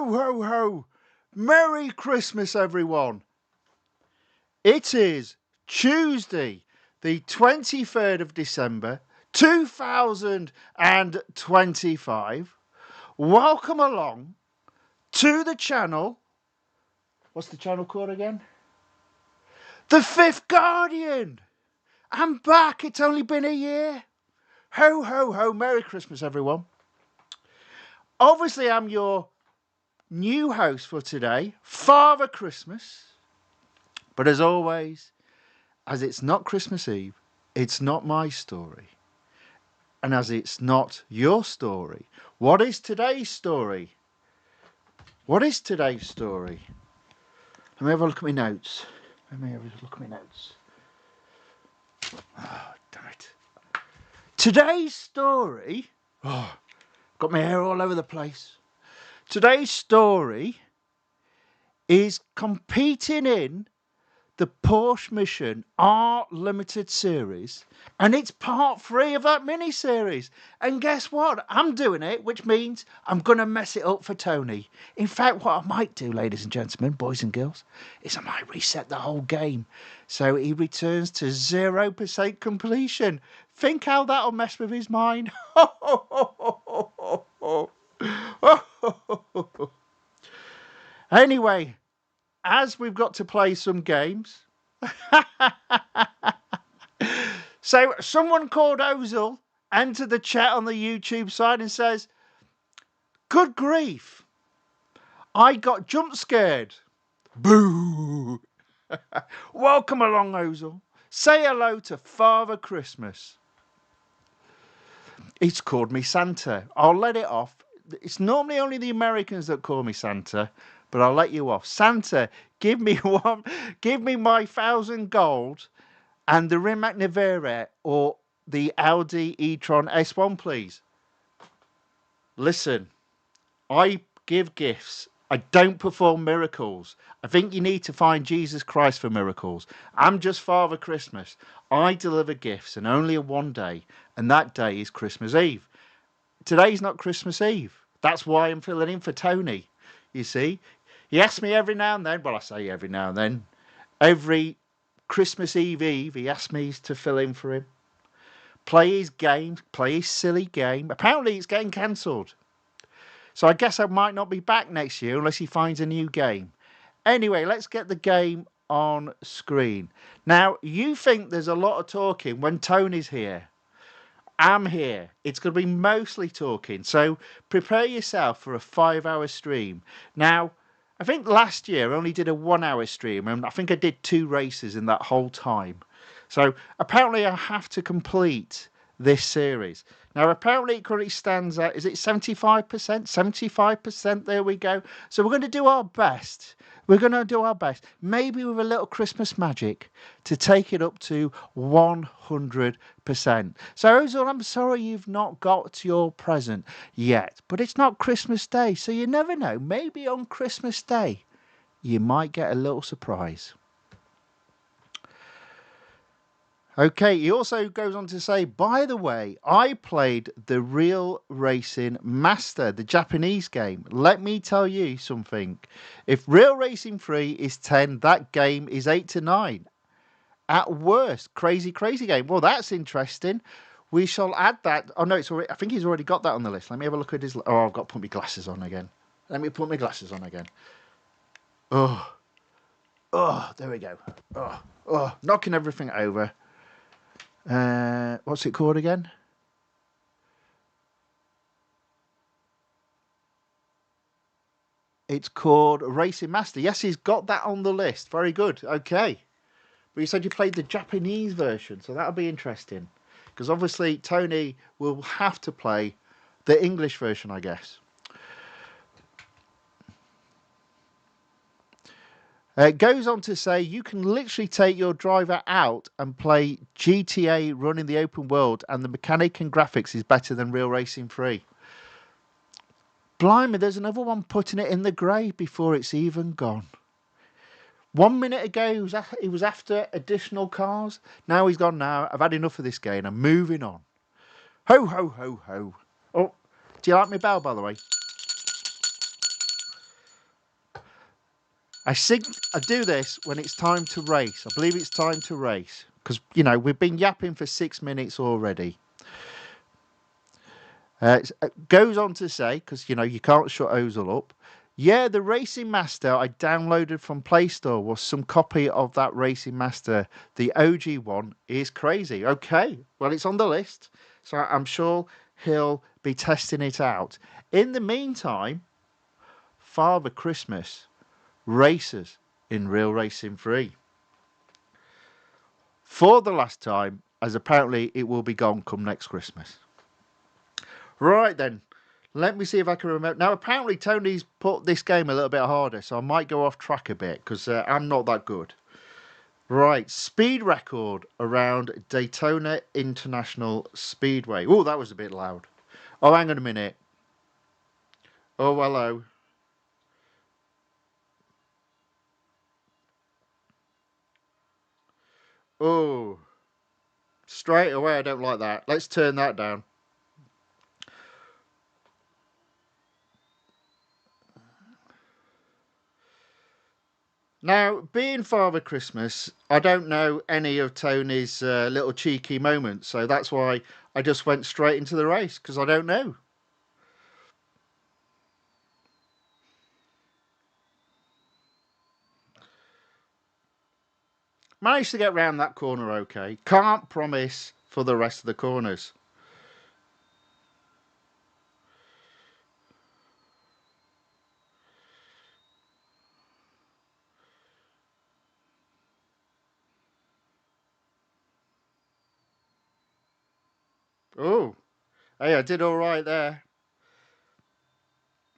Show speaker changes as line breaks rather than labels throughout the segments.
Ho, ho, ho! Merry Christmas, everyone! It is Tuesday, the 23rd of December, 2025. Welcome along to the channel. What's the channel called again? The Fifth Guardian! I'm back. It's only been a year. Ho, ho, ho. Merry Christmas, everyone. Obviously, I'm your new host for today, Father Christmas. But as always, as it's not Christmas Eve, it's not my story. And as it's not your story, what is today's story? What is today's story? Let me have a look at my notes. Oh, damn it. Today's story... Oh, got my hair all over the place. Today's story is competing in the Porsche Mission R Limited series, and it's part 3 of that mini-series. And guess what? I'm doing it, which means I'm going to mess it up for Tony. In fact, what I might do, ladies and gentlemen, boys and girls, is I might reset the whole game so he returns to 0% completion. Think how that'll mess with his mind. Anyway, as we've got to play some games. So someone called Ozil entered the chat on the YouTube side and says, good grief, I got jump scared. Boo. Welcome along, Ozil. Say hello to Father Christmas. He's called me Santa. I'll let it off. It's normally only the Americans that call me Santa, but I'll let you off. Santa, give me my 1,000 gold and the Rimac Nevera or the Audi e-tron S1, please. Listen, I give gifts. I don't perform miracles. I think you need to find Jesus Christ for miracles. I'm just Father Christmas. I deliver gifts, and only one day, and that day is Christmas Eve. Today's not Christmas Eve. That's why I'm filling in for Tony. You see, he asks me every now and then. Well, I say every now and then. Every Christmas Eve, he asks me to fill in for him. Play his game, play his silly game. Apparently, it's getting cancelled. So I guess I might not be back next year unless he finds a new game. Anyway, let's get the game on screen. Now, you think there's a lot of talking when Tony's here. I'm here. It's going to be mostly talking. So prepare yourself for a 5-hour stream. Now, I think last year I only did a 1-hour stream, and I think I did 2 races in that whole time. So apparently I have to complete this series. Now, apparently it currently stands at, is it 75%? 75%, there we go. So we're going to do our best. We're going to do our best, maybe with a little Christmas magic, to take it up to 100%. So, Ozil, I'm sorry you've not got your present yet, but it's not Christmas Day, so you never know. Maybe on Christmas Day, you might get a little surprise. Okay, he also goes on to say, by the way, I played the Real Racing Master, the Japanese game. Let me tell you something. If Real Racing 3 is 10, that game is 8 to 9. At worst, crazy game. Well, that's interesting. We shall add that. Oh, no, it's already, I think he's already got that on the list. Let me have a look at his... Oh, I've got to put my glasses on again. Let me put my glasses on again. Oh, there we go. Oh, knocking everything over. What's it called again? It's called Racing Master. Yes, he's got that on the list. Very good. Okay. But you said you played the Japanese version, so that'll be interesting. Because obviously Tony will have to play the English version, I guess. It goes on to say you can literally take your driver out and play GTA running the open world, and the mechanic and graphics is better than Real Racing 3. Blimey, there's another one putting it in the grave before it's even gone. 1 minute ago, he was after additional cars. Now he's gone, now I've had enough of this game. I'm moving on. Ho, ho, ho, ho. Oh, do you like my bell, by the way? I do this when it's time to race. I believe it's time to race. Because, you know, we've been yapping for 6 minutes already. It goes on to say, because, you know, you can't shut Ozil up. Yeah, the Racing Master I downloaded from Play Store was some copy of that Racing Master. The OG one is crazy. Okay, well, it's on the list. So I'm sure he'll be testing it out. In the meantime, Father Christmas races in Real Racing 3 for the last time, as apparently it will be gone come next Christmas. Right then, let me see if I can remember. Now, apparently Tony's put this game a little bit harder, so I might go off track a bit because I'm not that good. Right, speed record around Daytona International Speedway. Oh, that was a bit loud. Oh, hang on a minute. Oh, hello. Oh, straight away, I don't like that. Let's turn that down. Now, being Father Christmas, I don't know any of Tony's little cheeky moments, so that's why I just went straight into the race, because I don't know. Managed to get round that corner okay. Can't promise for the rest of the corners. Oh, hey, I did all right there.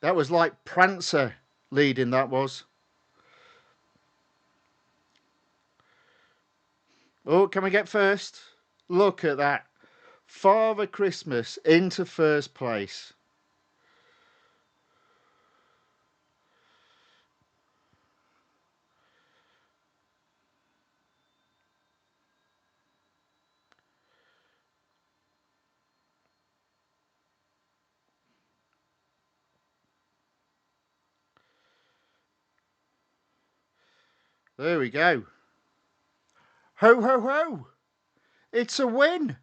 That was like Prancer leading, that was. Oh, can we get first? Look at that. Father Christmas into first place. There we go. Ho, ho, ho. It's a win.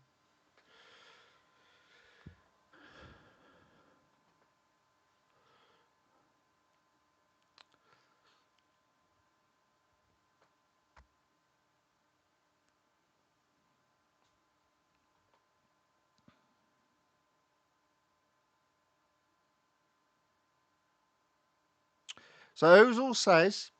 So Ozil says,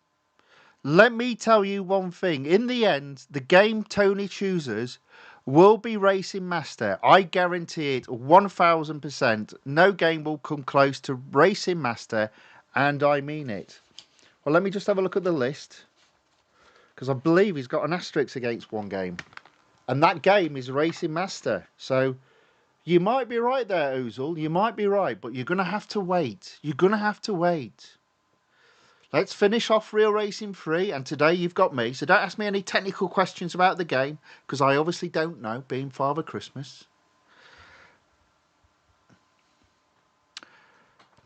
let me tell you one thing. In the end, the game Tony chooses will be Racing Master. I guarantee it 1000%. No game will come close to Racing Master, and I mean it. Well, let me just have a look at the list, because I believe he's got an asterisk against one game. And that game is Racing Master. So you might be right there, Ozil. You might be right, but you're going to have to wait. You're going to have to wait. Let's finish off Real Racing 3, and today you've got me, so don't ask me any technical questions about the game, because I obviously don't know, being Father Christmas.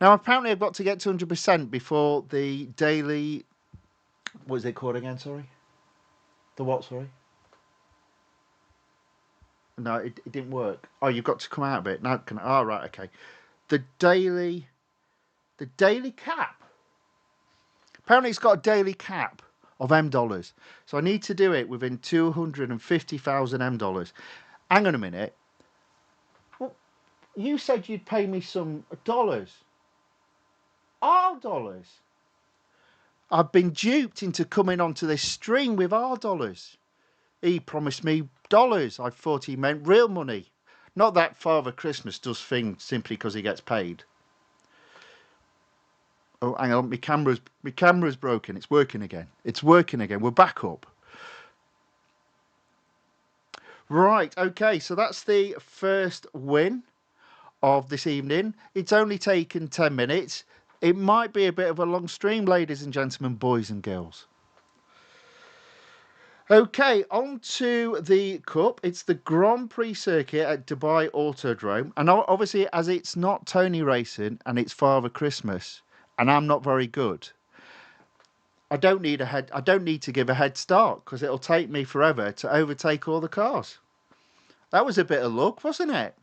Now, apparently I've got to get to 100% before the daily... What is it called again, sorry? The what, sorry? No, it didn't work. Oh, you've got to come out of it. Now, can I... Oh, right, okay. The daily... The daily cap. Apparently it's got a daily cap of M dollars. So I need to do it within 250,000 M dollars. Hang on a minute. Well, you said you'd pay me some dollars. Our dollars. I've been duped into coming onto this stream with our dollars. He promised me dollars. I thought he meant real money. Not that Father Christmas does things simply because he gets paid. Oh, hang on, my camera's broken. It's working again. It's working again. We're back up. Right, okay, so that's the first win of this evening. It's only taken 10 minutes. It might be a bit of a long stream, ladies and gentlemen, boys and girls. Okay, on to the Cup. It's the Grand Prix circuit at Dubai Autodrome. And obviously, as it's not Tony racing and it's Father Christmas, and I'm not very good, I don't need to give a head start because it'll take me forever to overtake all the cars. That was a bit of luck, wasn't it?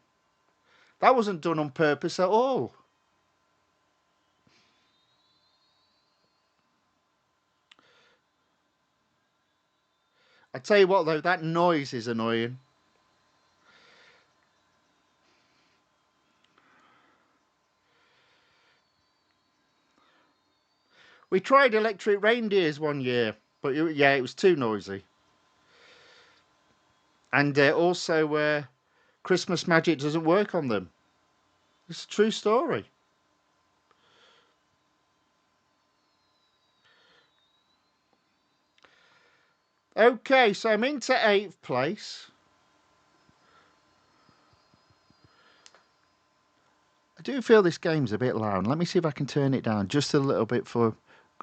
That wasn't done on purpose at all. I tell you what though, that noise is annoying. We tried electric reindeers one year, but yeah, it was too noisy. And also, Christmas magic doesn't work on them. It's a true story. Okay, so I'm into 8th place. I do feel this game's a bit loud. Let me see if I can turn it down just a little bit for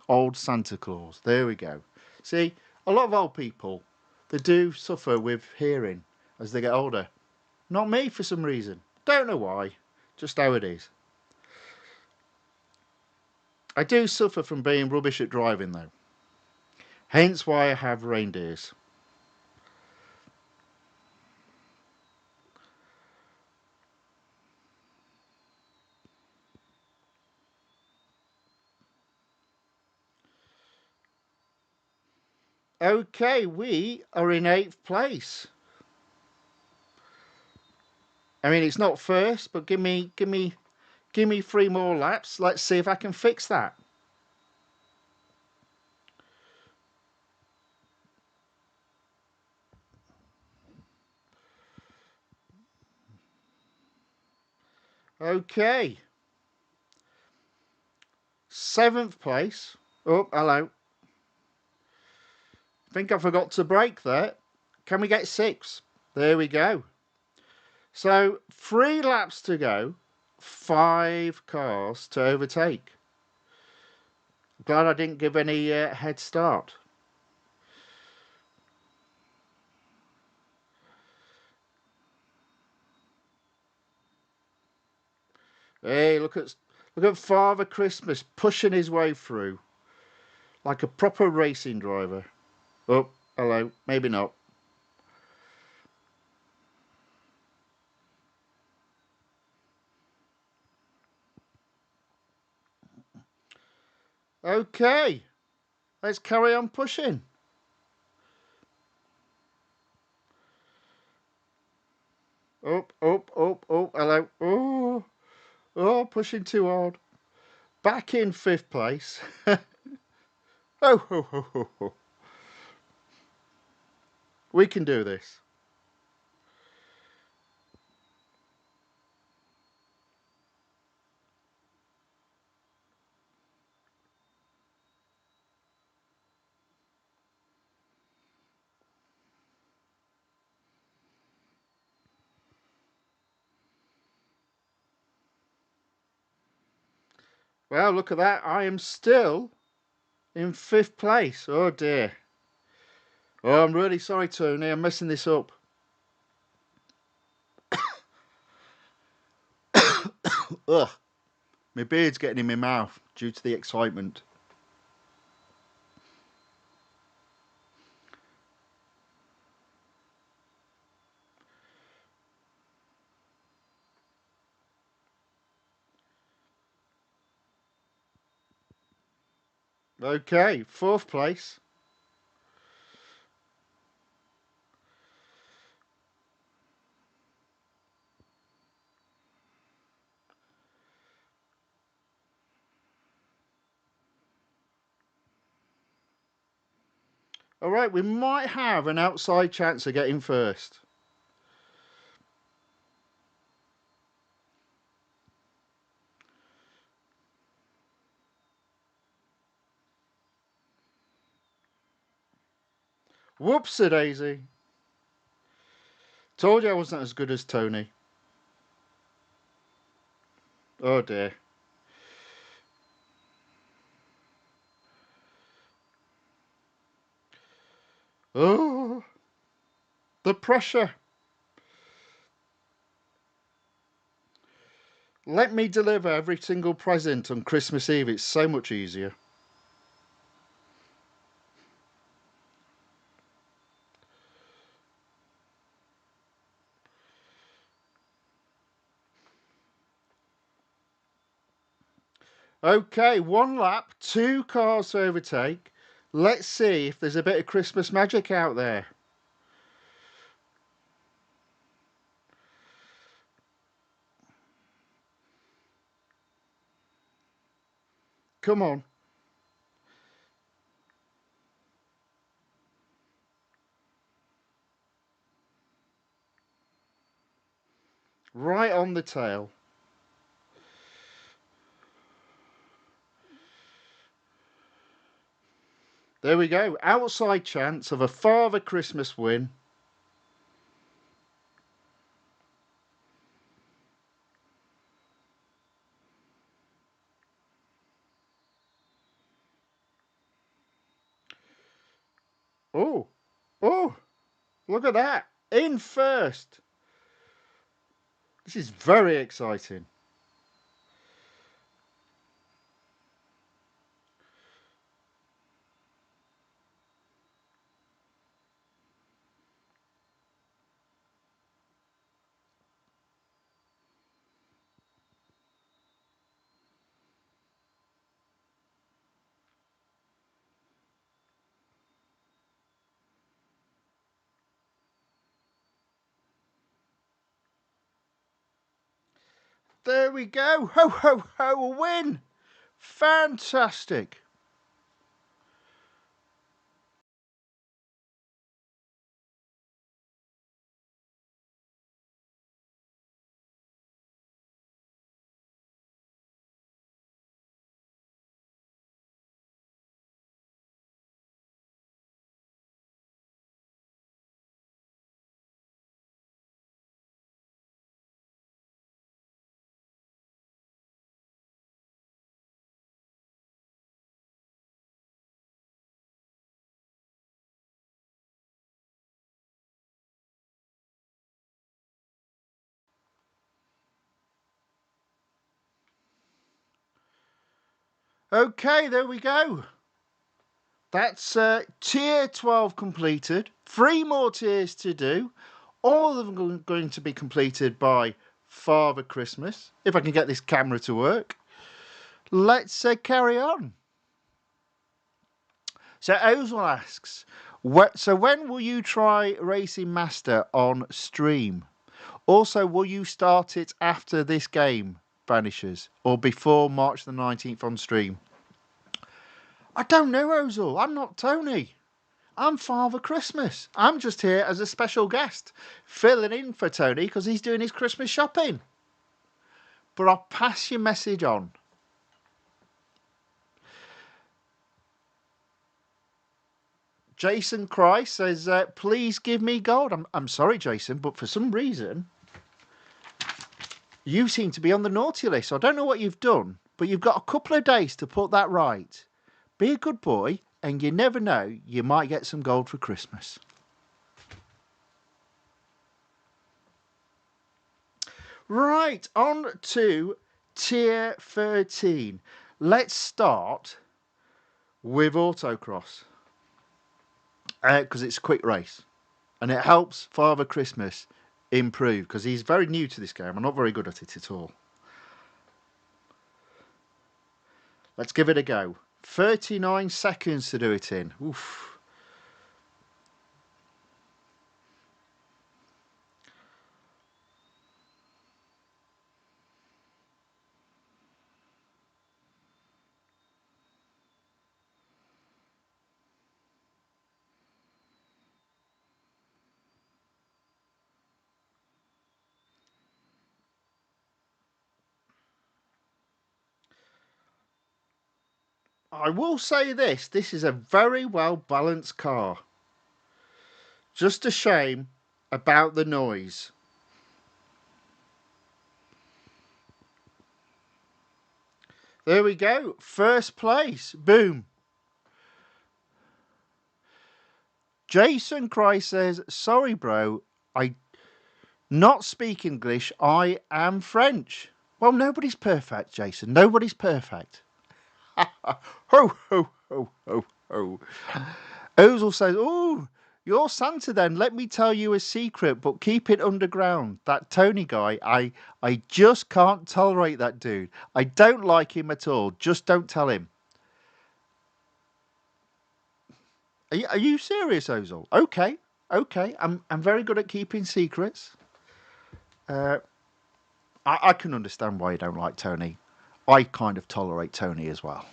old Santa Claus. There we go. See, a lot of old people, they do suffer with hearing as they get older. Not me for some reason. Don't know why. Just how it is. I do suffer from being rubbish at driving though. Hence why I have reindeers. Okay, we are in 8th place. I mean, it's not first, but give me 3 more laps. Let's see if I can fix that. Okay. 7th place. Oh, hello. I think I forgot to brake there. Can we get 6? There we go. So 3 laps to go. 5 cars to overtake. Glad I didn't give any head start. Hey, look at Father Christmas pushing his way through like a proper racing driver. Oh, hello. Maybe not. Okay, let's carry on pushing. Up, up, up, up. Hello. Oh, pushing too hard. Back in 5th place. Oh, ho, ho, ho, ho. We can do this. Well, look at that. I am still in 5th place. Oh, dear. Oh, I'm really sorry, Tony. I'm messing this up. Ugh. My beard's getting in my mouth due to the excitement. Okay, 4th place. All right, we might have an outside chance of getting first. Whoops-a-daisy. Told you I wasn't as good as Tony. Oh dear. Oh, the pressure. Let me deliver every single present on Christmas Eve. It's so much easier. Okay, one lap, 2 cars to overtake. Let's see if there's a bit of Christmas magic out there. Come on. Right on the tail. There we go. Outside chance of a Father Christmas win. Oh, oh, look at that. In first. This is very exciting. There we go. Ho, ho, ho, a win. Fantastic. Okay, there we go. That's tier 12 completed. 3 more tiers to do. All of them are going to be completed by Father Christmas. If I can get this camera to work. Let's carry on. So Ozil asks, so when will you try Racing Master on stream? Also, will you start it after this game vanishes or before March the 19th on stream? I don't know, Ozil. I'm not Tony. I'm Father Christmas. I'm just here as a special guest, filling in for Tony because he's doing his Christmas shopping. But I'll pass your message on. Jason Cry says, please give me gold. I'm sorry, Jason, but for some reason, you seem to be on the naughty list. I don't know what you've done, but you've got a couple of days to put that right. Be a good boy, and you never know, you might get some gold for Christmas. Right, on to tier 13. Let's start with autocross. Because it's a quick race. And it helps Father Christmas improve, because he's very new to this game. I'm not very good at it at all. Let's give it a go. 39 seconds to do it in. Oof. I will say this is a very well balanced car. Just a shame about the noise. There we go. First place. Boom. Jason Cry says, sorry, bro. I not speak English. I am French. Well, nobody's perfect, Jason. Nobody's perfect. Ho, ho, ho, ho, ho. Ozil says, oh, You're Santa then. Let me tell you a secret, but keep it underground. That Tony guy, I just can't tolerate that dude. I don't like him at all. Just don't tell him. Are you serious, Ozil? Okay, okay. I'm very good at keeping secrets. Uh, I can understand why you don't like Tony. I kind of tolerate Tony as well.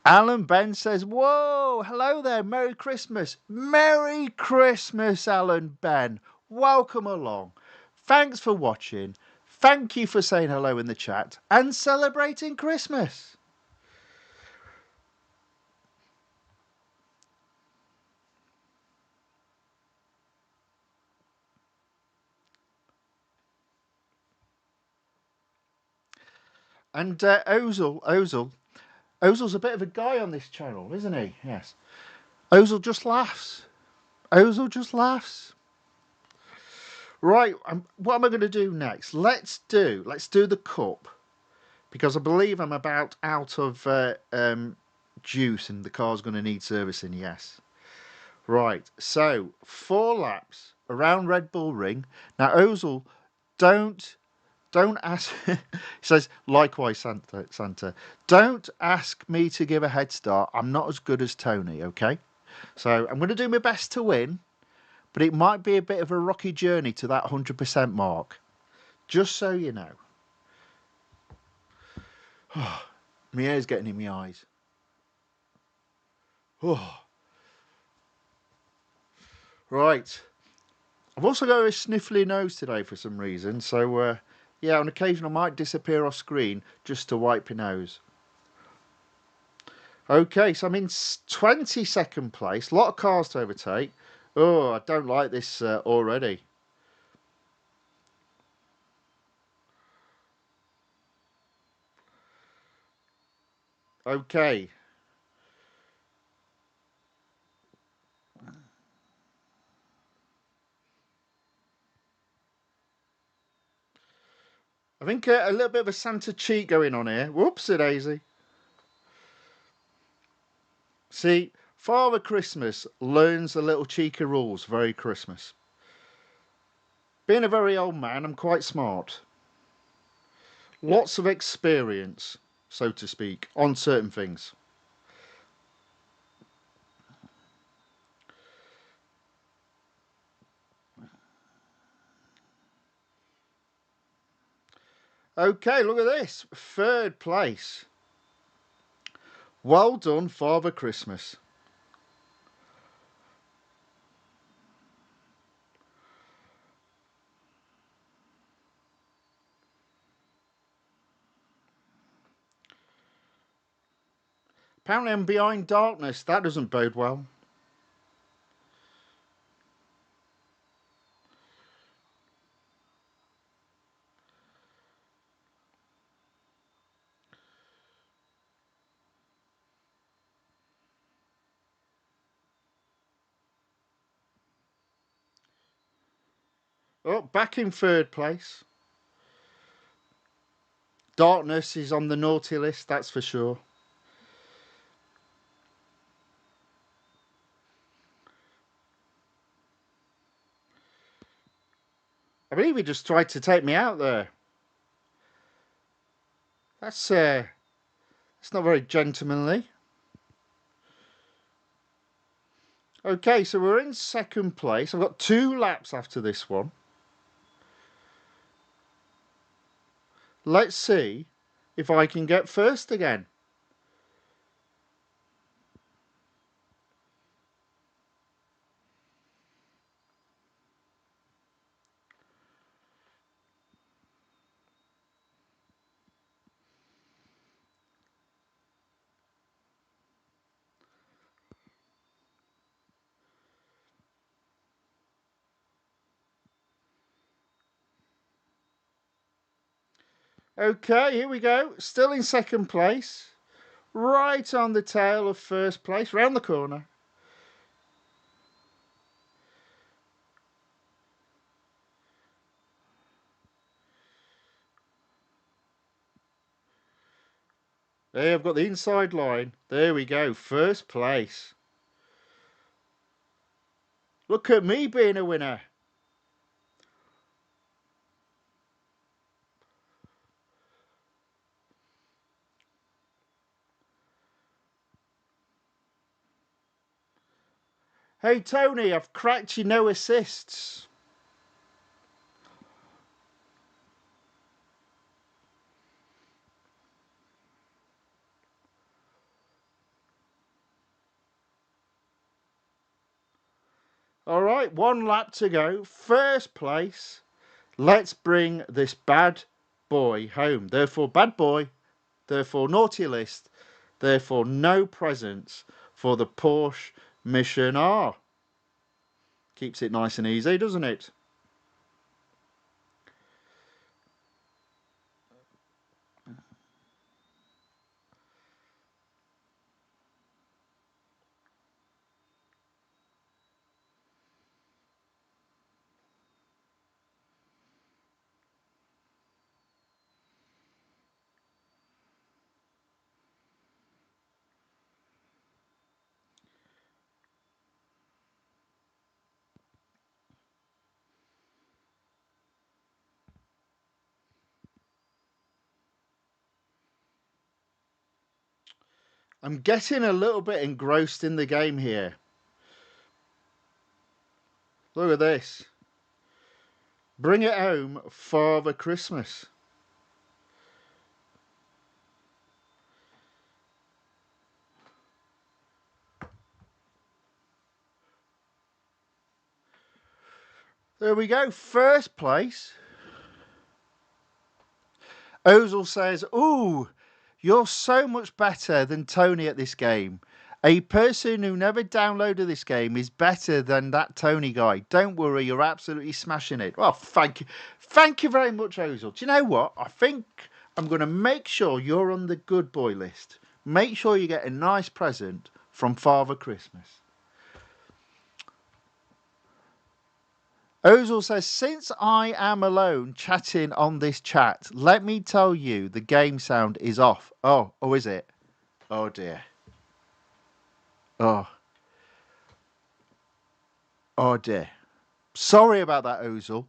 Alan Ben says, whoa, hello there, Merry Christmas. Merry Christmas, Alan Ben. Welcome along. Thanks for watching. Thank you for saying hello in the chat and celebrating Christmas. And Ozil's a bit of a guy on this channel, isn't he? Yes. Ozil just laughs. Ozil just laughs. Right, what am I going to do next? Let's do the cup, because I believe I'm about out of juice and the car's going to need servicing. Yes. Right. So 4 laps around Red Bull Ring. Now Ozil, don't ask. He says likewise, Santa. Don't ask me to give a head start. I'm not as good as Tony. Okay. So I'm going to do my best to win. But it might be a bit of a rocky journey to that 100% mark. Just so you know. My hair's getting in my eyes. Right. I've also got a sniffly nose today for some reason. So, yeah, on occasion I might disappear off screen just to wipe your nose. Okay, so I'm in 22nd place. A lot of cars to overtake. Oh, I don't like this already. Okay. I think a little bit of a Santa cheat going on here. Whoopsie daisy. See, Father Christmas learns the little cheeky rules very Christmas. Being a very old man, I'm quite smart. Lots of experience, so to speak, on certain things. Okay, look at this. 3rd place. Well done, Father Christmas. Apparently I'm behind darkness. That doesn't bode well. Oh, back in 3rd place. Darkness is on the naughty list, that's for sure. I believe he just tried to take me out there. That's not very gentlemanly. Okay, so we're in 2nd place. I've got 2 laps after this one. Let's see if I can get 1st again. Okay, here we go. Still in 2nd place. Right on the tail of 1st place, round the corner. There, I've got the inside line. There we go, 1st place. Look at me being a winner. Hey, Tony, I've cracked you no assists. All right, 1 lap to go. First place. Let's bring this bad boy home. Therefore, bad boy. Therefore, naughty list. Therefore, no presents for the Porsche Mission R. Keeps it nice and easy, doesn't it? I'm getting a little bit engrossed in the game here. Look at this. Bring it home, Father Christmas. There we go. First place. Ozil says, ooh, you're so much better than Tony at this game. A person who never downloaded this game is better than that Tony guy. Don't worry, you're absolutely smashing it. Well, thank you. Thank you very much, Ozil. Do you know what? I think I'm going to make sure you're on the good boy list. Make sure you get a nice present from Father Christmas. Ozil says, since I am alone chatting on this chat, let me tell you the game sound is off. Oh, is it? Oh dear. Oh dear. Sorry about that, Ozil.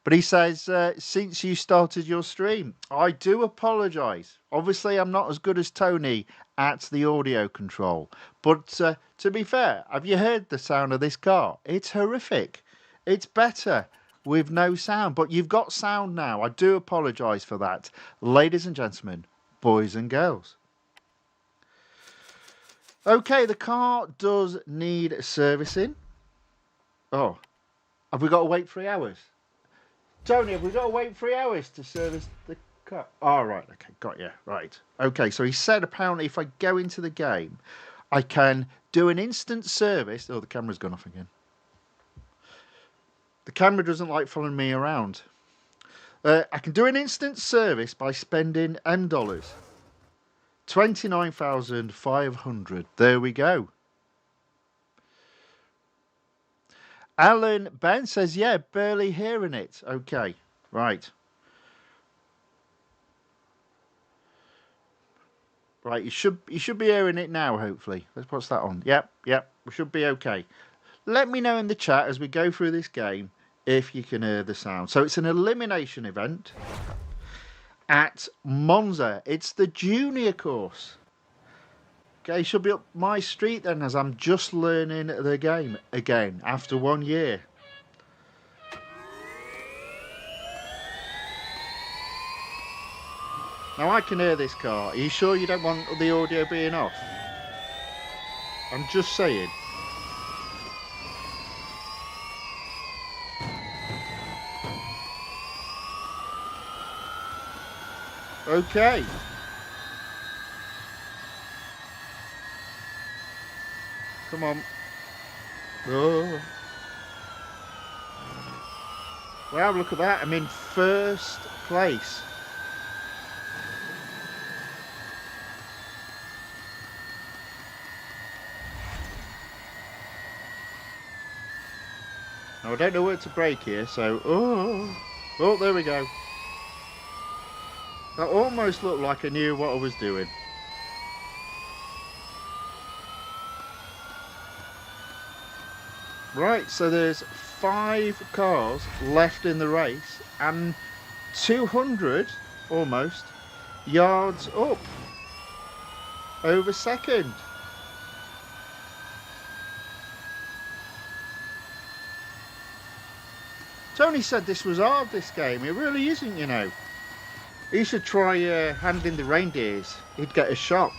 But he says, since you started your stream, I do apologise. Obviously, I'm not as good as Tony at the audio control. But to be fair, have you heard the sound of this car? It's horrific. It's better with no sound. But you've got sound now. I do apologise for that. Ladies and gentlemen, boys and girls. Okay, the car does need servicing. Oh, have we got to wait 3 hours? Tony, have we got to wait 3 hours to service the car? Oh, right, okay, got you, right. Okay, so he said apparently if I go into the game, I can do an instant service. Oh, the camera's gone off again. The camera doesn't like following me around. I can do an instant service by spending M dollars. 29,500. There we go. Alan Ben says, yeah, barely hearing it. Okay, right. Right, you should be hearing it now, hopefully. Let's put that on. Yep, we should be okay. Let me know in the chat as we go through this game if you can hear the sound. So it's an elimination event at Monza. It's the junior course. Okay, should be up my street then, as I'm just learning the game again after 1 year. Now I can hear this car. Are you sure you don't want the audio being off? I'm just saying. Okay. Come on. Oh. Wow, look at that. I'm in first place. Now, I don't know where to brake here, so... Oh, there we go. That almost looked like I knew what I was doing. Right, so there's 5 cars left in the race and 200 almost yards up over second. Tony said this was hard, this game. It really isn't, you know. He should try handling the reindeers. He'd get a shock.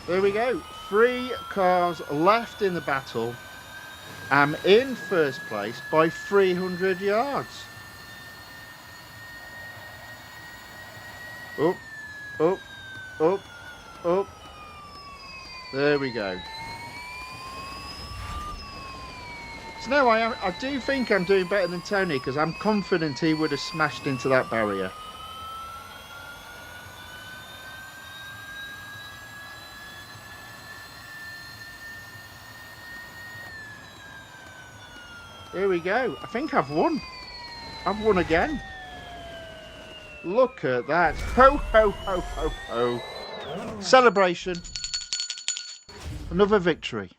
There we go. 3 cars left in the battle. I'm in first place by 300 yards. Up, up, up, up. There we go. So now I do think I'm doing better than Tony because I'm confident he would have smashed into that barrier. There we go. I think I've won. I've won again. Look at that. Ho, ho, ho, ho, ho. Celebration. Another victory.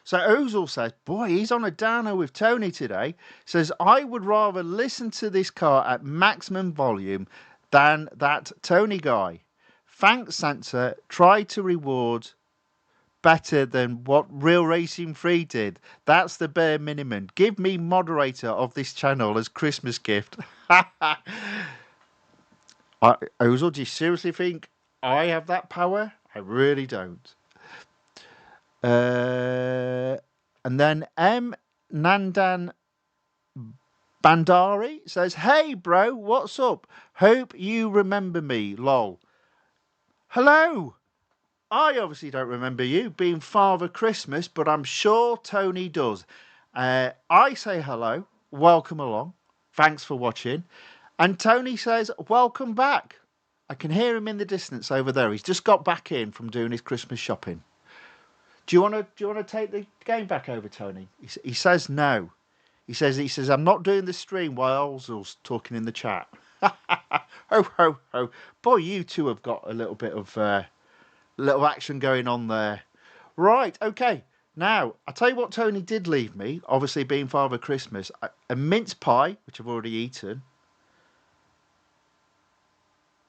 So Ozil says, boy, he's on a downer with Tony today. Says, I would rather listen to this car at maximum volume than that Tony guy. Thanks, Santa. Try to reward better than what Real Racing 3 did. That's the bare minimum. Give me moderator of this channel as Christmas gift. Ozil, do you seriously think I have that power? I really don't. And then M. Nandan Bandari says, hey, bro, what's up? Hope you remember me, lol. Hello. I obviously don't remember you being Father Christmas, but I'm sure Tony does. I say hello, welcome along, thanks for watching. And Tony says, welcome back. I can hear him in the distance over there. He's just got back in from doing his Christmas shopping. Do you want to take the game back over, Tony? He says no. He says I'm not doing the stream while Ozil's talking in the chat. Ho ho ho! Boy, you two have got a little bit of little action going on there. Right, okay. Now I tell you what, Tony did leave me. Obviously, being Father Christmas, a mince pie which I've already eaten,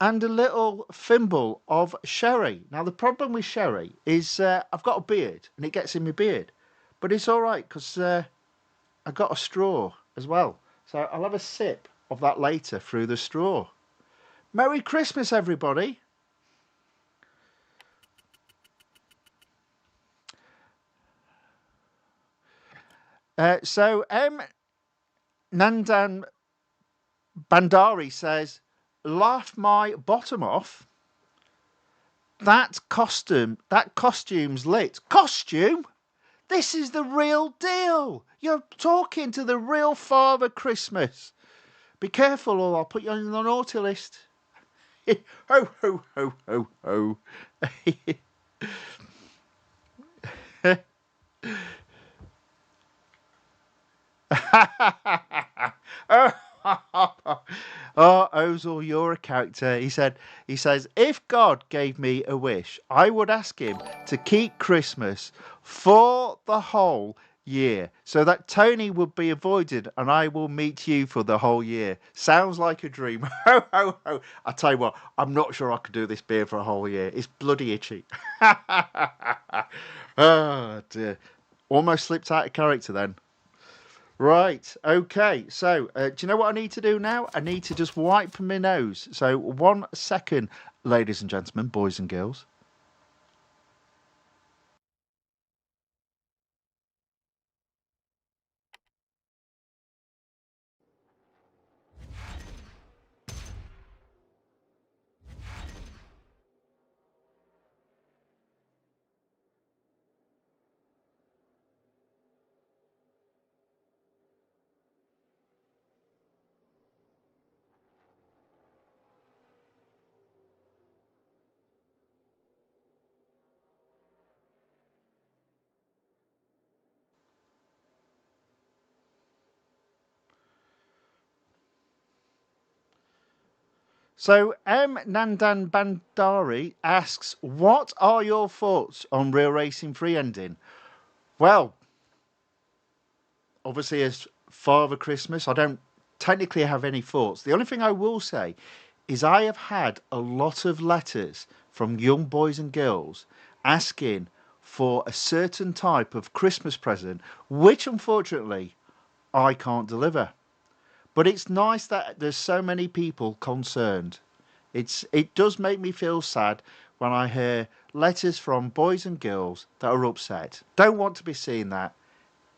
and a little thimble of sherry. Now, the problem with sherry is I've got a beard and it gets in my beard. But it's all right because I got a straw as well. So I'll have a sip of that later through the straw. Merry Christmas, everybody. So M. Nandan Bandari says, laugh my bottom off. That costume's lit. Costume? This is the real deal. You're talking to the real Father Christmas. Be careful or I'll put you on the naughty list. Ho, ho, ho, ho, ho. Oh, Ozil, you're a character. He says, if God gave me a wish, I would ask him to keep Christmas for the whole year so that Tony would be avoided and I will meet you for the whole year. Sounds like a dream. Ho, ho, ho. I tell you what, I'm not sure I could do this beer for a whole year. It's bloody itchy. Oh, dear. Almost slipped out of character then. Right, okay, so do you know what I need to do now? I need to just wipe my nose. So 1 second, ladies and gentlemen, boys and girls. So M. Nandan Bandari asks, what are your thoughts on Real Racing 3 ending? Well, obviously as Father Christmas, I don't technically have any thoughts. The only thing I will say is I have had a lot of letters from young boys and girls asking for a certain type of Christmas present, which unfortunately I can't deliver. But it's nice that there's so many people concerned. It does make me feel sad when I hear letters from boys and girls that are upset. Don't want to be seeing that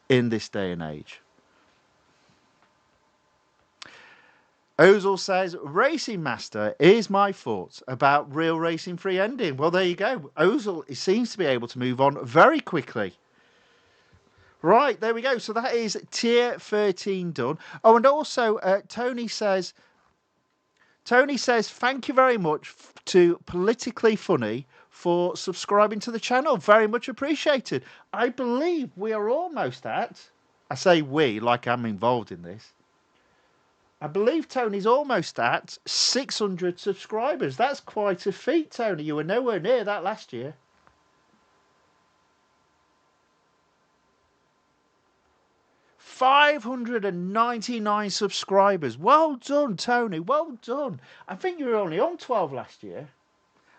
in this day and age. Ozil says, Racing Master, here's my thoughts about Real Racing 3 ending. Well, there you go. Ozil seems to be able to move on very quickly. Right, there we go. So that is tier 13 done. Oh, and also Tony says, thank you very much to Politically Funny for subscribing to the channel. Very much appreciated. I believe we are almost at, I say we like I'm involved in this. I believe Tony's almost at 600 subscribers. That's quite a feat, Tony. You were nowhere near that last year. $599 subscribers. Well done, Tony. Well done. I think you were only on 12 last year.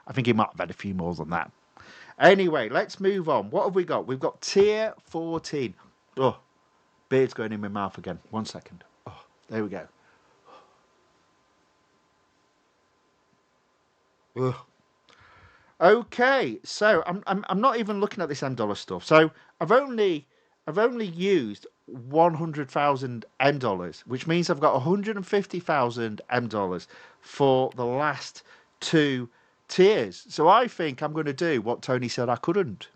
I think he might have had a few more than that. Anyway, let's move on. What have we got? We've got tier 14. Oh, beard's going in my mouth again. 1 second. Oh, there we go. Ugh. Okay, so I'm not even looking at this $M stuff. So I've only used 100,000 $M, which means I've got 150,000 $M for the last 2 tiers. So I think I'm going to do what Tony said I couldn't.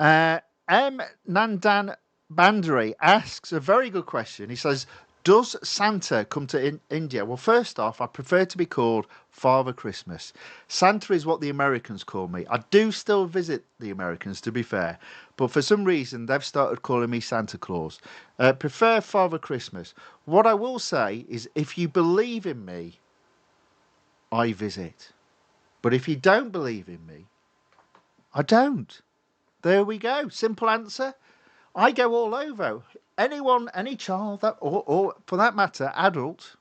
M. Nandan Bandari asks a very good question. He says, does Santa come to India? Well, first off, I prefer to be called Father Christmas. Santa is what the Americans call me. I do still visit the Americans, to be fair, but for some reason they've started calling me Santa Claus. Prefer Father Christmas. What I will say is, if you believe in me, I visit. But if you don't believe in me, I don't. There we go. Simple answer. I go all over. Anyone, any child, that, or for that matter, adult,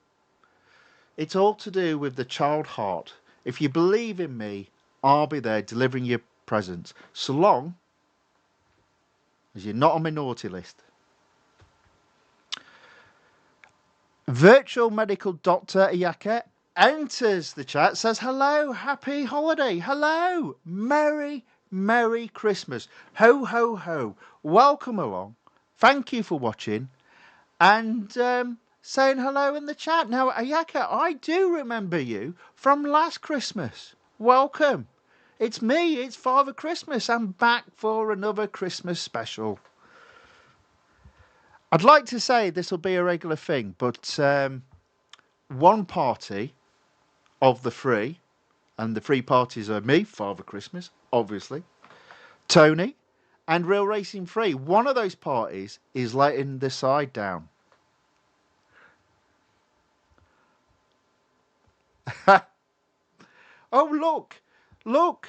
it's all to do with the child heart. If you believe in me, I'll be there delivering your presents, so long as you're not on my naughty list. Virtual Medical Doctor Ayaka enters the chat, says, hello, happy holiday, hello, Merry Christmas, ho, ho, ho, welcome along. Thank you for watching and saying hello in the chat. Now, Ayaka, I do remember you from last Christmas. Welcome. It's me. It's Father Christmas. I'm back for another Christmas special. I'd like to say this will be a regular thing, but one party of the 3, and the 3 parties are me, Father Christmas, obviously, Tony, and Real Racing 3. One of those parties is letting the side down. Oh, look.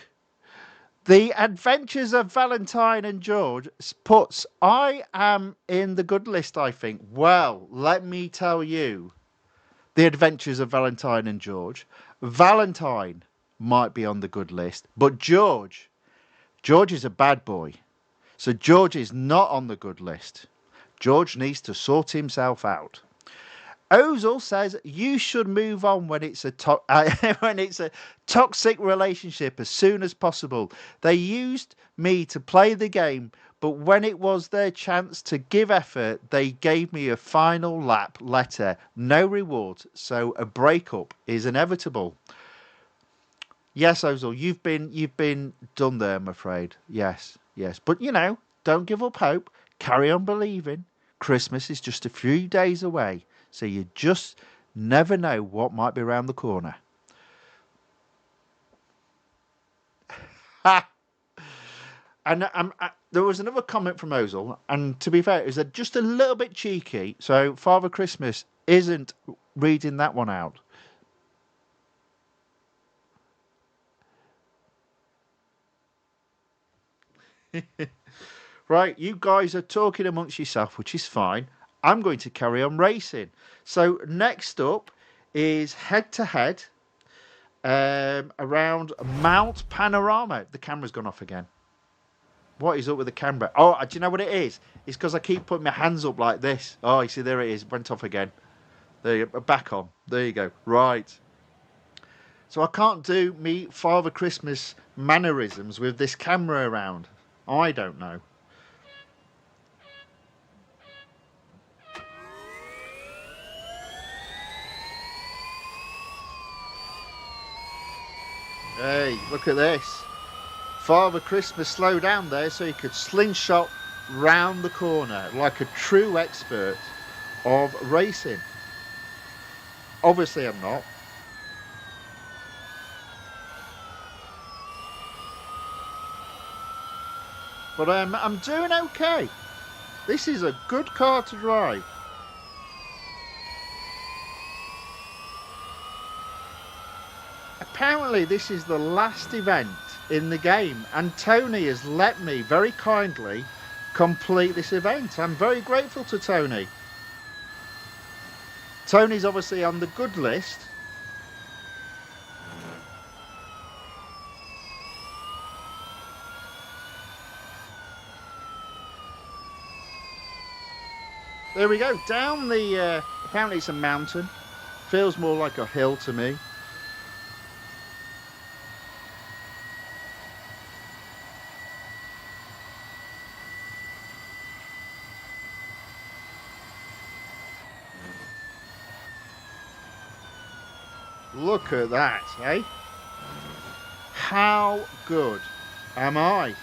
The Adventures of Valentine and George puts, I am in the good list, I think. Well, let me tell you, The Adventures of Valentine and George. Valentine might be on the good list, but George is a bad boy. So George is not on the good list. George needs to sort himself out. Ozil says you should move on when it's a toxic relationship as soon as possible. They used me to play the game, but when it was their chance to give effort, they gave me a final lap letter. No reward, so a breakup is inevitable. Yes, Ozil, you've been done there, I'm afraid. Yes. But, don't give up hope. Carry on believing. Christmas is just a few days away, so you just never know what might be around the corner. And there was another comment from Ozil, and to be fair, it was just a little bit cheeky. So Father Christmas isn't reading that one out. Right, you guys are talking amongst yourself, which is fine. I'm going to carry on racing. So next up is head to head around Mount Panorama. The camera's gone off again. What is up with the camera? Oh, do you know what it is? It's because I keep putting my hands up like this. Oh, you see, there it is. Went off again. There you go. Back on. There you go. Right. So I can't do me Father Christmas mannerisms with this camera around. I don't know. Hey, look at this. Father Christmas slowed down there so he could slingshot round the corner like a true expert of racing. Obviously I'm not. But I'm doing okay. This is a good car to drive. Apparently this is the last event in the game, and Tony has let me very kindly complete this event. I'm very grateful to Tony. Tony's obviously on the good list. There we go, down the, apparently it's a mountain. Feels more like a hill to me. Look at that, eh? How good am I?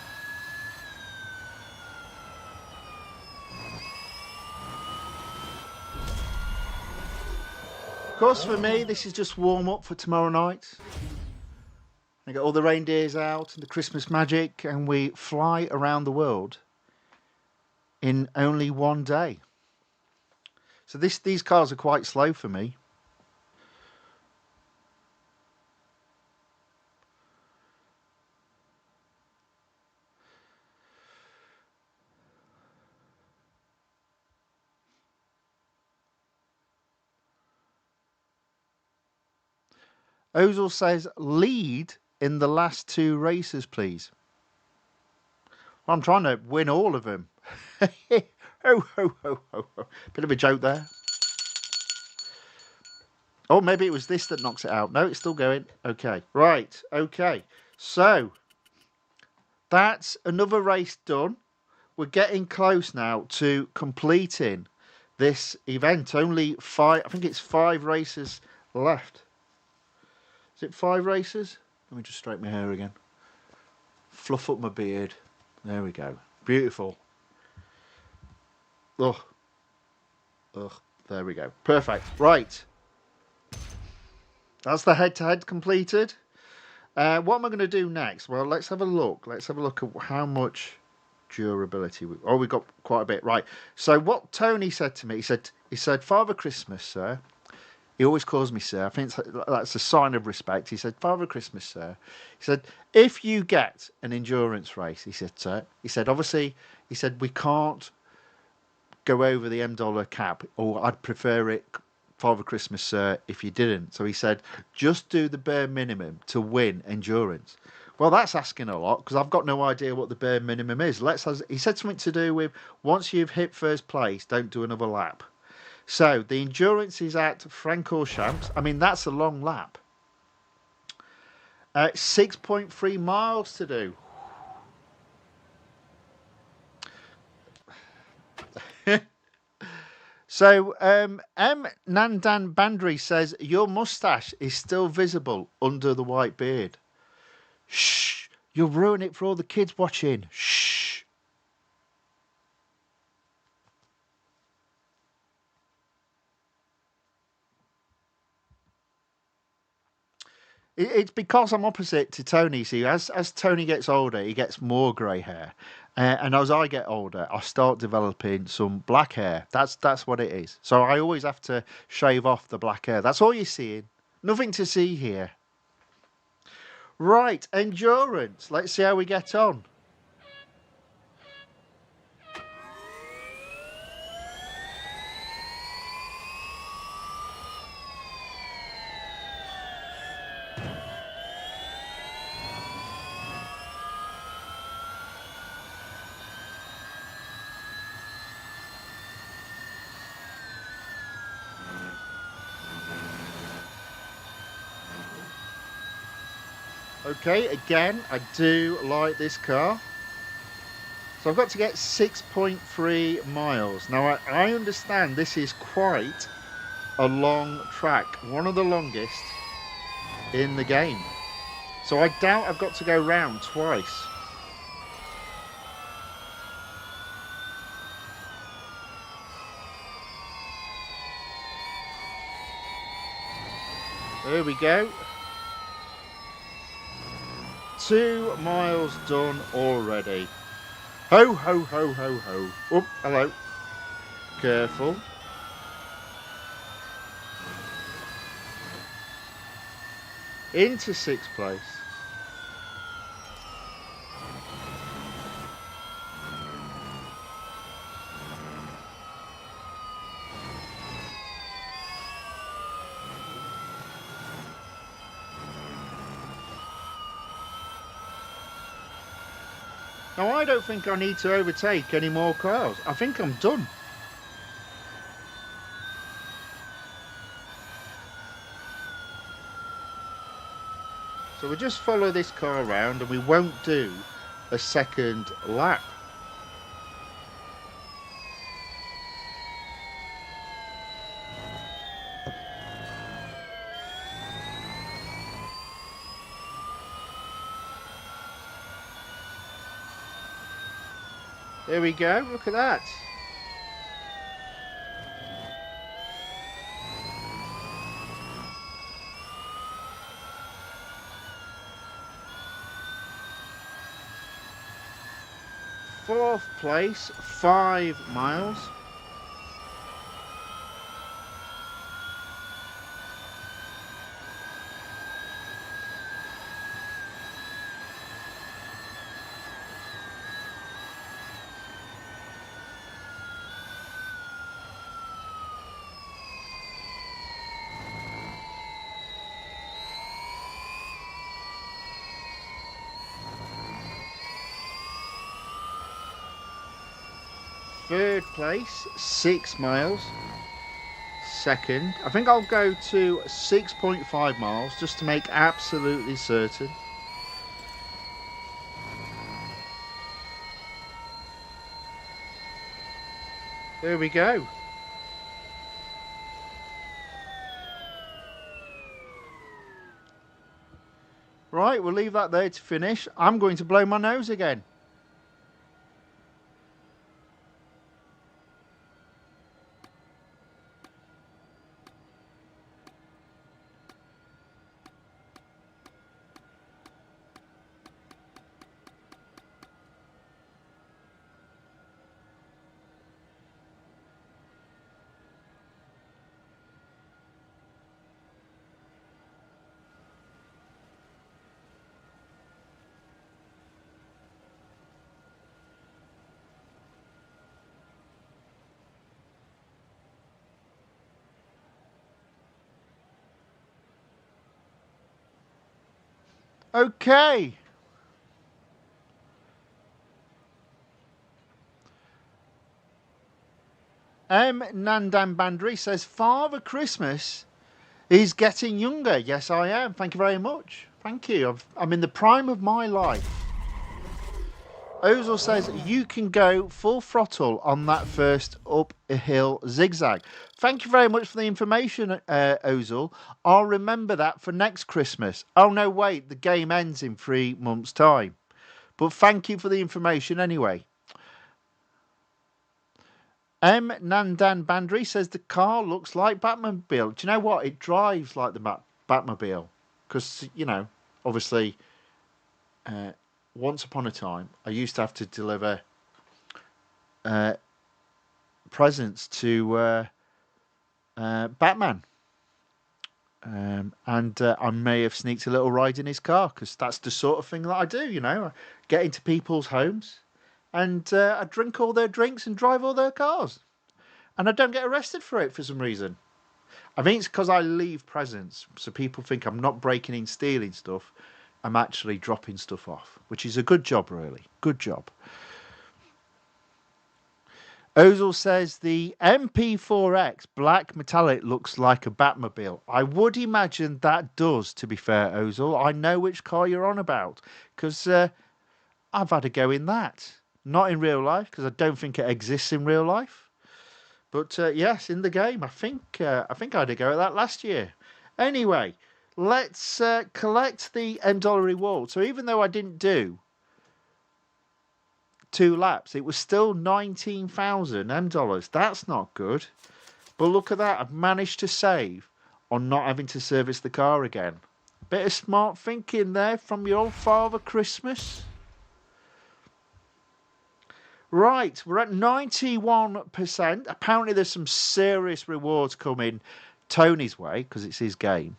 Of course, for me, this is just warm up for tomorrow night. I get all the reindeers out and the Christmas magic, and we fly around the world in only one day. So these cars are quite slow for me. Ozil says, lead in the last two races, please. Well, I'm trying to win all of them. Ho, ho, ho, ho, ho. Bit of a joke there. Oh, maybe it was this that knocks it out. No, it's still going. Okay, right. Okay, so that's another race done. We're getting close now to completing this event. Only five, I think it's 5 races left. Is it 5 races? Let me just straighten my hair again. Fluff up my beard. There we go. Beautiful. Ugh. Ugh. There we go. Perfect. Right. That's the head-to-head completed. What am I going to do next? Well, let's have a look. Let's have a look at how much durability. We've got quite a bit. Right. So what Tony said to me, he said, Father Christmas, sir. He always calls me sir. I think that's a sign of respect. He said, Father Christmas, sir. He said, if you get an endurance race, he said, sir. He said, obviously, he said, we can't go over the M dollar cap, or I'd prefer it, Father Christmas, sir, if you didn't. So he said, just do the bare minimum to win endurance. Well, that's asking a lot, because I've got no idea what the bare minimum is. He said something to do with, once you've hit first place, don't do another lap. So the endurance is at Francorchamps. I mean, that's a long lap. 6.3 miles to do. So M. Nandan Bandri says, your moustache is still visible under the white beard. Shh, you'll ruin it for all the kids watching. Shh. It's because I'm opposite to Tony. See, as Tony gets older, he gets more grey hair, and as I get older, I start developing some black hair. That's what it is. So I always have to shave off the black hair. That's all you're seeing. Nothing to see here. Right, endurance. Let's see how we get on. Okay, again, I do like this car. So I've got to get 6.3 miles. Now, I understand this is quite a long track, one of the longest in the game. So I doubt I've got to go round twice. There we go. 2 miles done already. Ho, ho, ho, ho, ho. Oh, hello. Careful. Into 6th place. Now, I don't think I need to overtake any more cars. I think I'm done. So we'll just follow this car around and we won't do a second lap. There we go, look at that. Fourth place, 5 miles. Third place, 6 miles. Second, I think I'll go to 6.5 miles just to make absolutely certain. There we go. Right, we'll leave that there to finish. I'm going to blow my nose again. Okay. Nandan Bandri says, Father Christmas is getting younger. Yes, I am. Thank you very much. Thank you. I'm in the prime of my life. Ozil says, you can go full throttle on that first uphill zigzag. Thank you very much for the information, Ozil. I'll remember that for next Christmas. Oh, no, wait. The game ends in 3 months' time. But thank you for the information anyway. Nandan Bandri says the car looks like Batmobile. Do you know what? It drives like the Batmobile. because, you know, obviously, once upon a time, I used to have to deliver presents to Batman. And I may have sneaked a little ride in his car, because that's the sort of thing that I do, you know. I get into people's homes and I drink all their drinks and drive all their cars. And I don't get arrested for it for some reason. I think it's because I leave presents, so people think I'm not breaking in, stealing stuff. I'm actually dropping stuff off, which is a good job, really. Good job. Ozil says the MP4X black metallic looks like a Batmobile. I would imagine that does, to be fair, Ozil. I know which car you're on about, because I've had a go in that. Not in real life, because I don't think it exists in real life. But yes, in the game. I think I had a go at that last year. Anyway, let's collect the M dollar reward. So even though I didn't do 2 laps, it was still 19,000 M dollars. That's not good. But look at that. I've managed to save on not having to service the car again. Bit of smart thinking there from your old Father Christmas. Right, we're at 91%. Apparently there's some serious rewards coming Tony's way, because it's his game,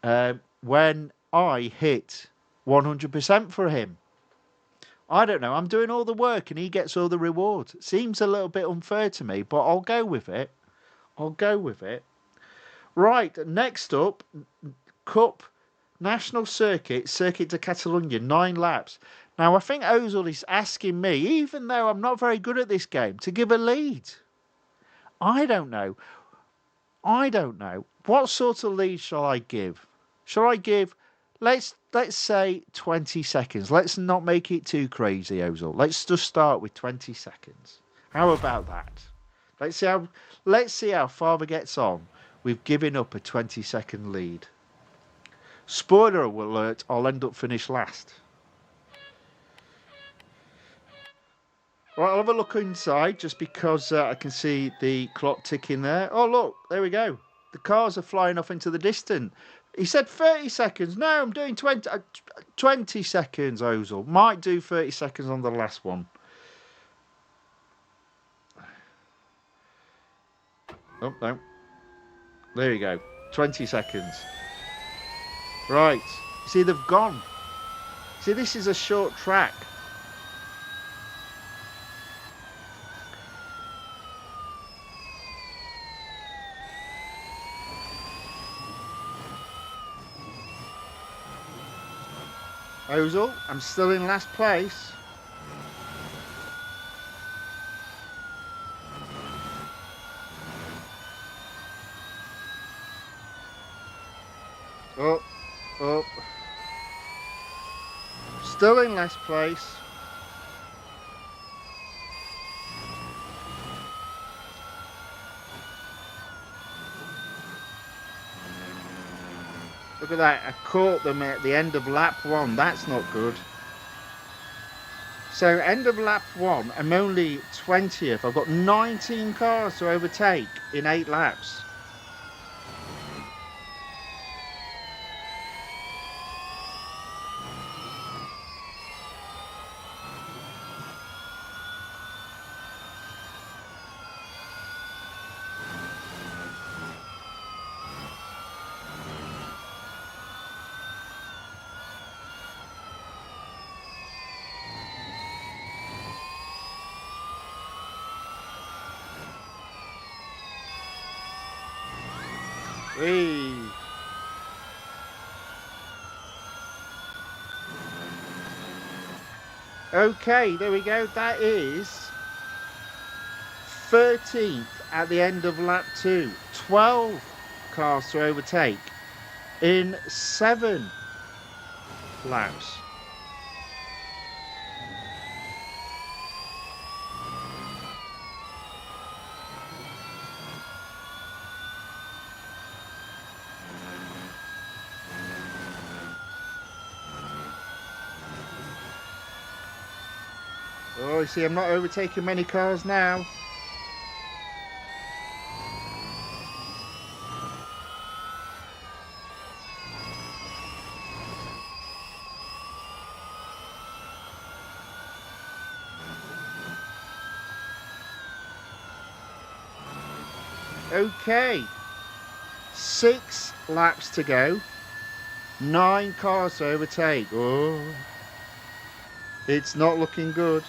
when I hit 100% for him. I don't know. I'm doing all the work and he gets all the rewards. Seems a little bit unfair to me, but I'll go with it. I'll go with it. Right, next up, COUPE National Circuit, Circuit de Catalunya, 9 laps. Now, I think Ozil is asking me, even though I'm not very good at this game, to give a lead. I don't know. I don't know. What sort of lead shall I give? Shall I give... Let's say 20 seconds. Let's not make it too crazy, Ozil. Let's just start with 20 seconds. How about that? Let's see how Father gets on with giving up a 20-second lead. Spoiler alert, I'll end up finish last. Right, I'll have a look inside just because I can see the clock ticking there. Oh, look, there we go. The cars are flying off into the distance. He said 30 seconds. No, I'm doing 20 seconds, Ozil. Might do 30 seconds on the last one. Oh, no. There you go. 20 seconds. Right. See, they've gone. See, this is a short track. Ozil, I'm still in last place. Up. Still in last place. Look at that, I caught them at the end of lap 1. That's not good. So end of lap 1, I'm only 20th. I've got 19 cars to overtake in 8 laps. Hey. Okay, there we go. That is 13th at the end of lap 2. 12 cars to overtake in 7 laps. Oh, you see, I'm not overtaking many cars now. Okay, 6 laps to go, 9 cars to overtake. Oh, it's not looking good.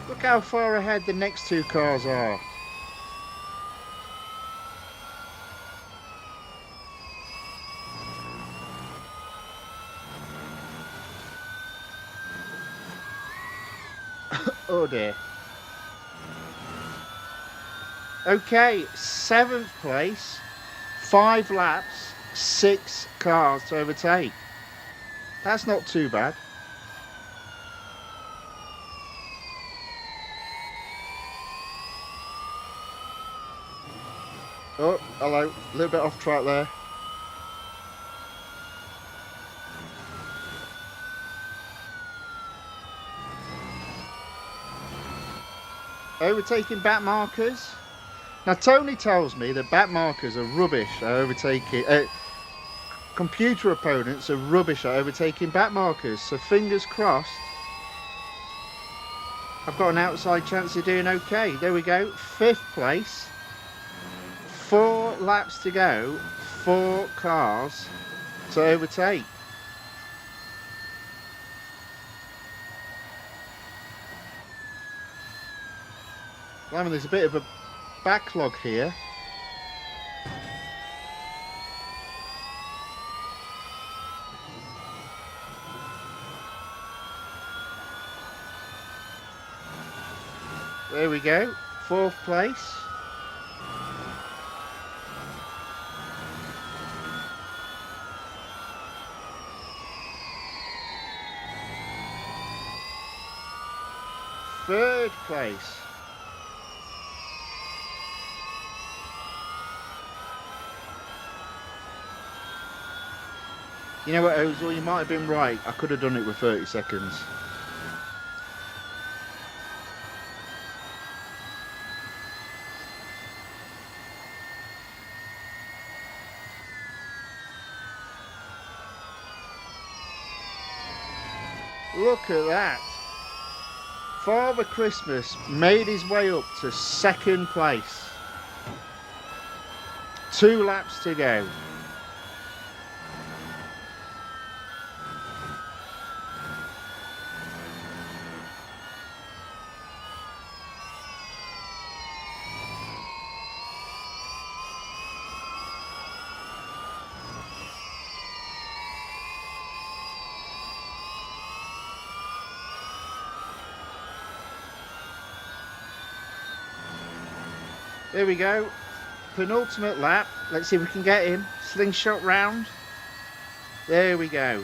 Look how far ahead the next 2 cars are. Oh dear. Okay, 7th place, 5 laps, 6 cars to overtake. That's not too bad. Oh, hello, a little bit off track there. Overtaking back markers. Now Tony tells me that back markers are rubbish at overtaking. Computer opponents are rubbish at overtaking back markers. So fingers crossed, I've got an outside chance of doing okay. There we go, 5th place. 4 laps to go, 4 cars to overtake. I mean, there's a bit of a backlog here. There we go, 4th place. Third place. You know what, Ozil, you might have been right. I could have done it with 30 seconds. Look at that. Father Christmas made his way up to 2nd place. 2 laps to go. There we go, penultimate lap. Let's see if we can get him. Slingshot round. There we go.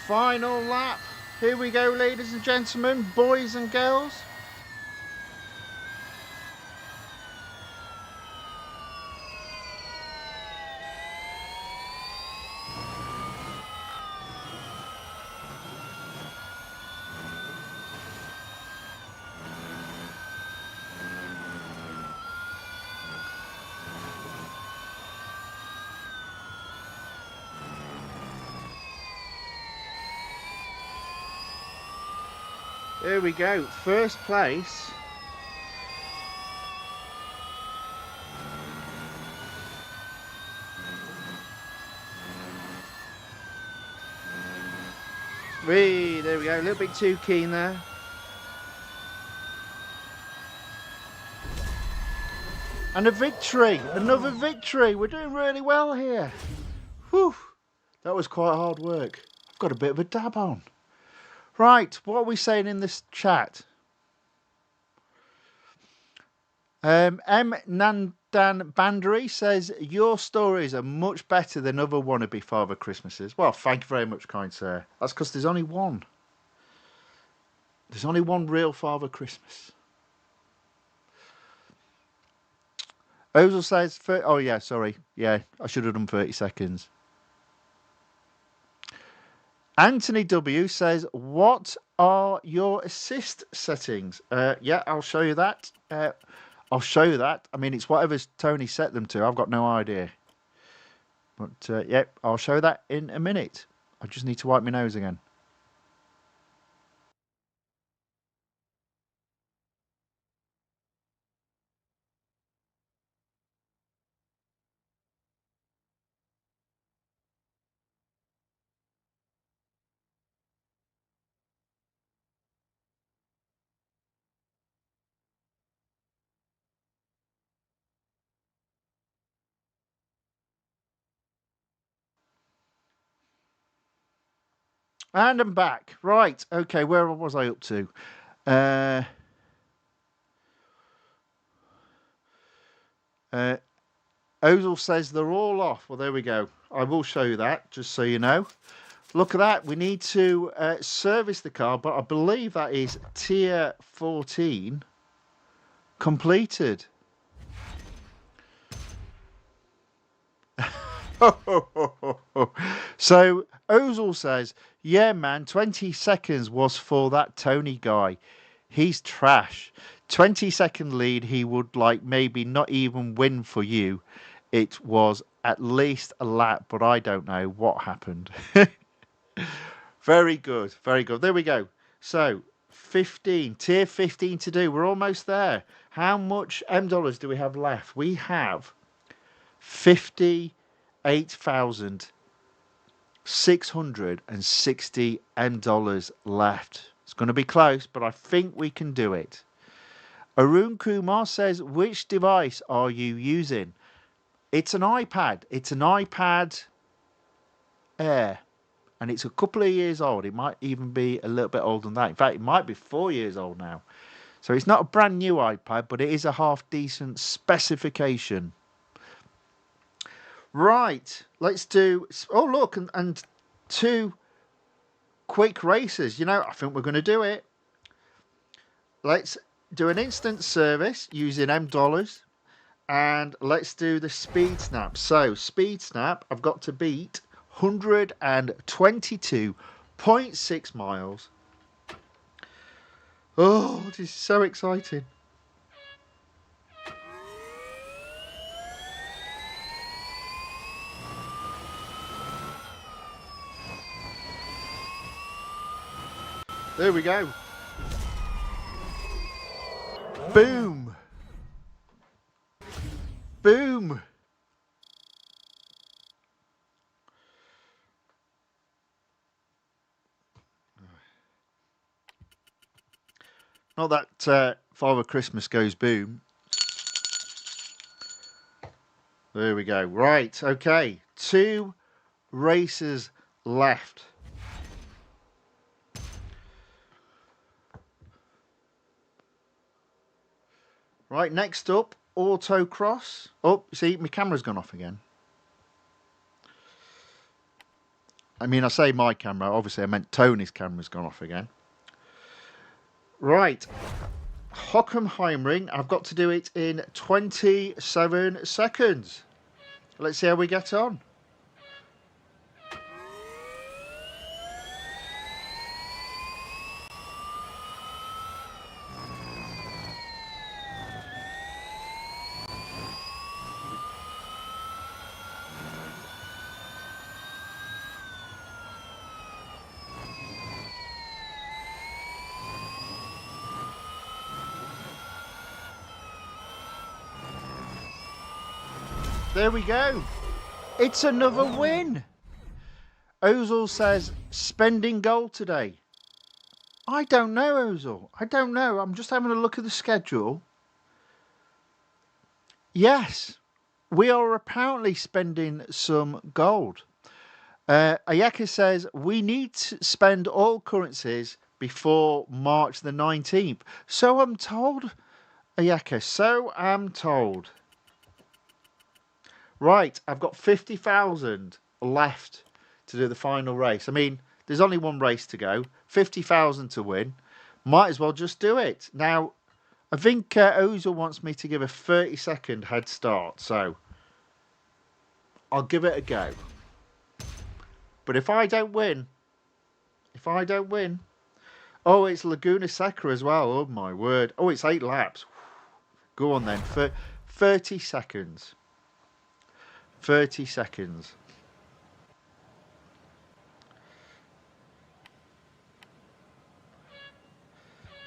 Final lap. Here we go, ladies and gentlemen, boys and girls. There we go, 1st place. Whee, there we go. A little bit too keen there. And a victory. Another victory. We're doing really well here. Whew. That was quite hard work. I've got a bit of a dab on. Right, what are we saying in this chat? M. Nandan Bandari says, your stories are much better than other wannabe Father Christmases. Well, thank you very much, kind sir. That's because there's only one. There's only one real Father Christmas. Ozil says, oh yeah, sorry. Yeah, I should have done 30 seconds. Anthony W says, what are your assist settings? Yeah, I'll show you that. I'll show you that. I mean, it's whatever Tony set them to. I've got no idea. But, yeah, I'll show that in a minute. I just need to wipe my nose again. And I'm back. Right. Okay, where was I up to? Ozil says they're all off. Well, there we go. I will show you that, just so you know. Look at that. We need to service the car, but I believe that is tier 14 completed. So Ozil says, yeah, man, 20 seconds was for that Tony guy. He's trash. 20-second lead, he would like maybe not even win for you. It was at least a lap, but I don't know what happened. Very good, very good. There we go. So 15, tier 15 to do. We're almost there. How much M dollars do we have left? We have 58,660 M dollars left. It's going to be close, but I think we can do it. Arun Kumar says, which device are you using? It's an iPad. It's an iPad Air. And it's a couple of years old. It might even be a little bit older than that. In fact, it might be 4 years old now. So it's not a brand new iPad, but it is a half decent specification. Right, let's do... Oh, look, and 2 quick races. You know, I think we're going to do it. Let's do an instant service using M dollars. And let's do the speed snap. So, speed snap, I've got to beat 122.6 miles. Oh, this is so exciting. There we go. Boom. Boom. Not that Father Christmas goes boom. There we go. Right, okay. 2 races left. Right, next up, autocross. Oh, see, my camera's gone off again. I mean, I say my camera. Obviously, I meant Tony's camera's gone off again. Right. Hockenheimring. I've got to do it in 27 seconds. Let's see how we get on. There we go. It's another win. Ozil says spending gold today? I don't know, Ozil. I don't know. I'm just having a look at the schedule. Yes, we are apparently spending some gold. Ayaka says we need to spend all currencies before March the 19th. So I'm told, Ayaka, so I'm told. Right, I've got 50,000 left to do the final race. I mean, there's only one race to go. 50,000 to win. Might as well just do it. Now, I think Ozil wants me to give a 30-second head start. So, I'll give it a go. But if I don't win... Oh, it's Laguna Seca as well. Oh, my word. Oh, it's 8 laps. Go on then. 30 seconds. 30 seconds.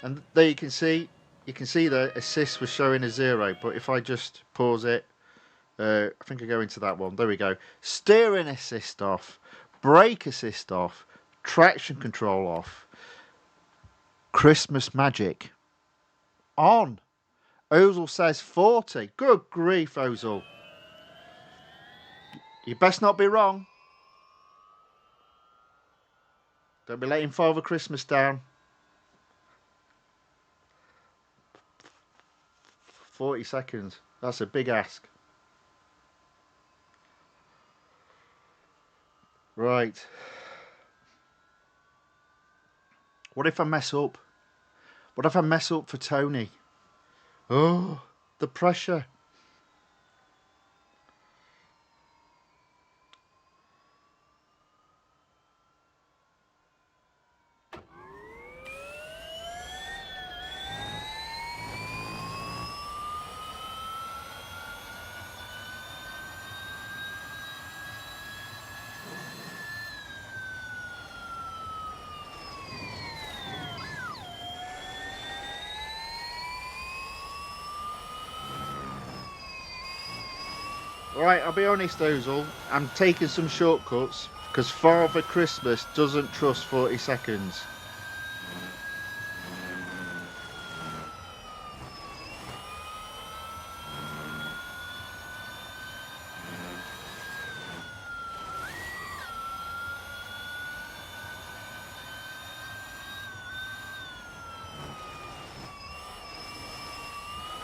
And there you can see the assist was showing a 0. But if I just pause it, I think I go into that one. There we go. Steering assist off. Brake assist off. Traction control off. Christmas magic on. Ozil says 40. Good grief, Ozil. You best not be wrong. Don't be letting Father Christmas down. 40 seconds. That's a big ask. Right. What if I mess up? What if I mess up for Tony? Oh, the pressure. Right, I'll be honest, Ozil. I'm taking some shortcuts because Father Christmas doesn't trust 40 seconds.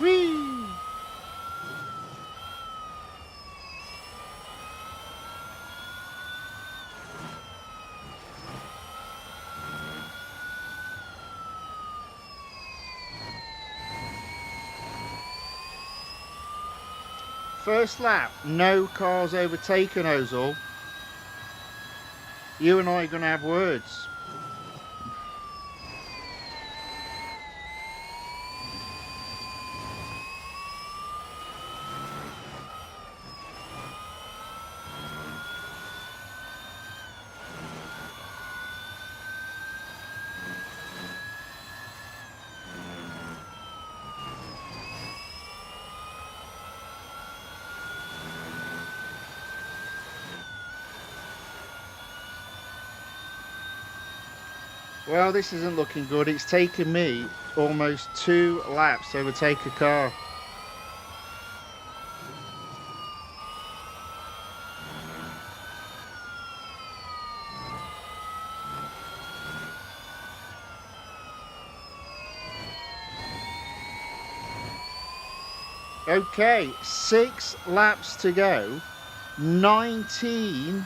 Whee! First lap, no cars overtaken, Ozil. You and I are going to have words. Well, this isn't looking good. It's taken me almost 2 laps to overtake a car. Okay, 6 laps to go. 19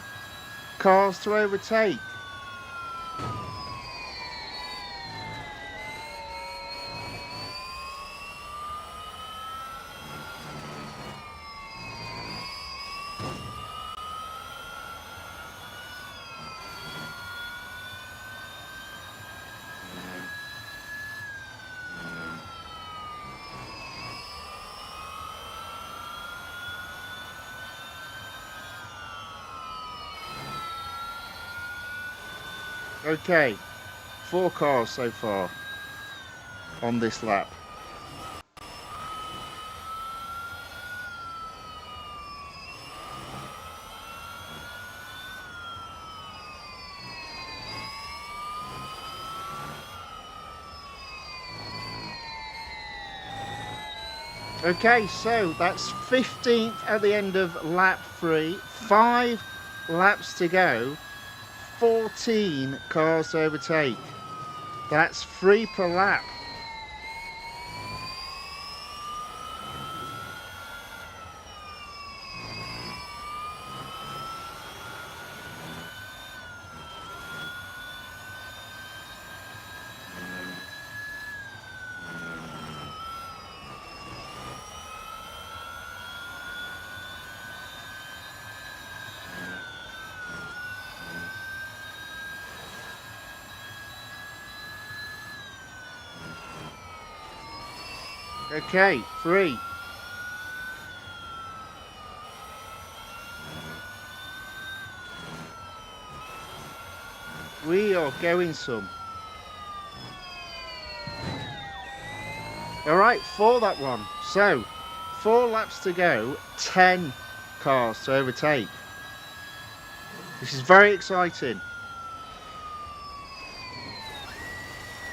cars to overtake. Okay, 4 cars so far on this lap. Okay, so that's 15th at the end of lap 3. 5 laps to go. 14 cars to overtake. That's 3 per lap. Okay, 3. We are going some. Alright, for that one. So, 4 laps to go, 10 cars to overtake. This is very exciting.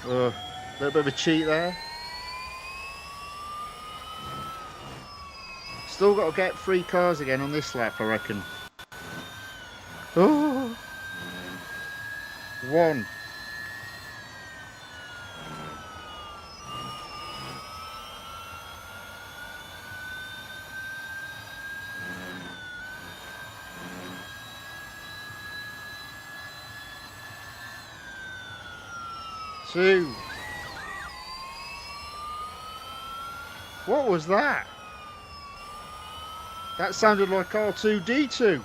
A little bit of a cheat there. Still got to get 3 cars again on this lap, I reckon. Oh, 1. 2. What was that? That sounded like R2-D2.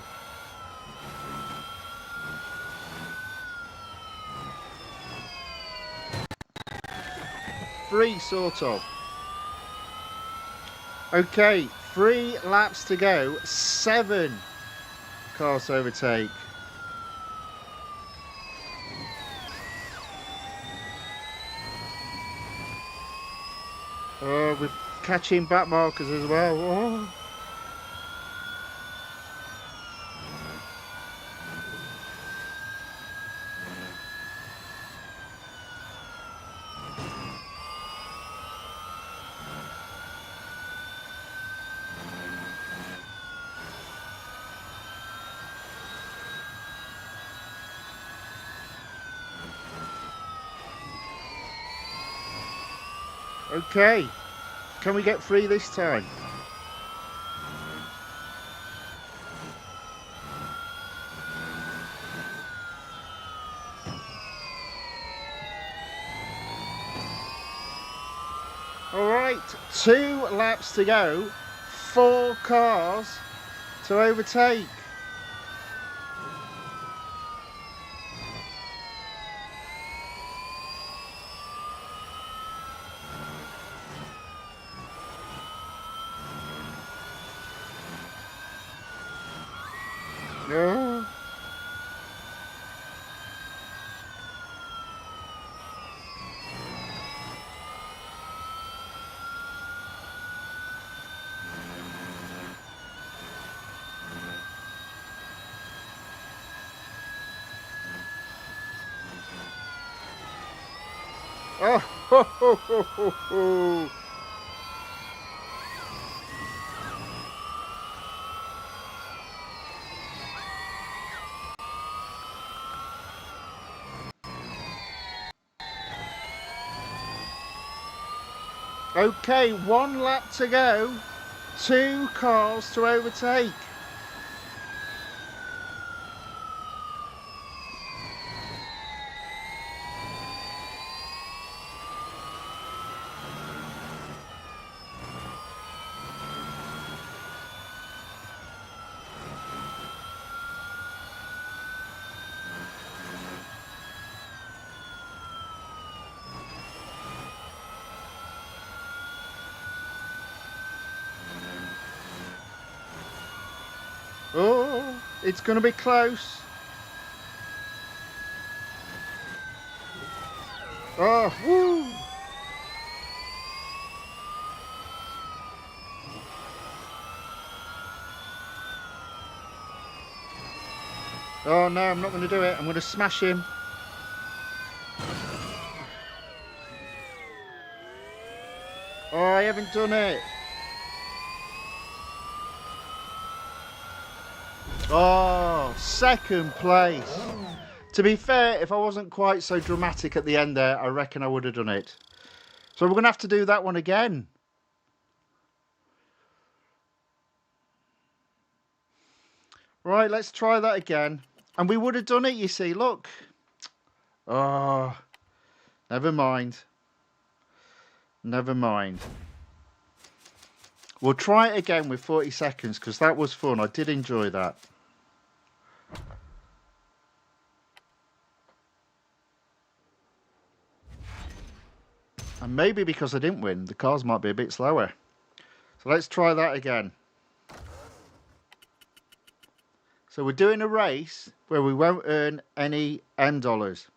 3, sort of. Okay, 3 laps to go, 7 cars to overtake. Oh, we're catching back markers as well. Oh. Okay, can we get 3 this time? Alright, 2 laps to go, 4 cars to overtake. No. Oh, ho, ho, ho, ho, ho. Okay, 1 lap to go, 2 cars to overtake. Oh, it's going to be close. Oh, woo! Oh no, I'm not going to do it. I'm going to smash him. Oh, I haven't done it. Oh, second place. To be fair, if I wasn't quite so dramatic at the end there, I reckon I would have done it. So we're going to have to do that one again. Right, let's try that again. And we would have done it, you see, look. Oh, never mind. Never mind. We'll try it again with 40 seconds because that was fun. I did enjoy that. And maybe because I didn't win, the cars might be a bit slower. So let's try that again. So we're doing a race where we won't earn any M dollars.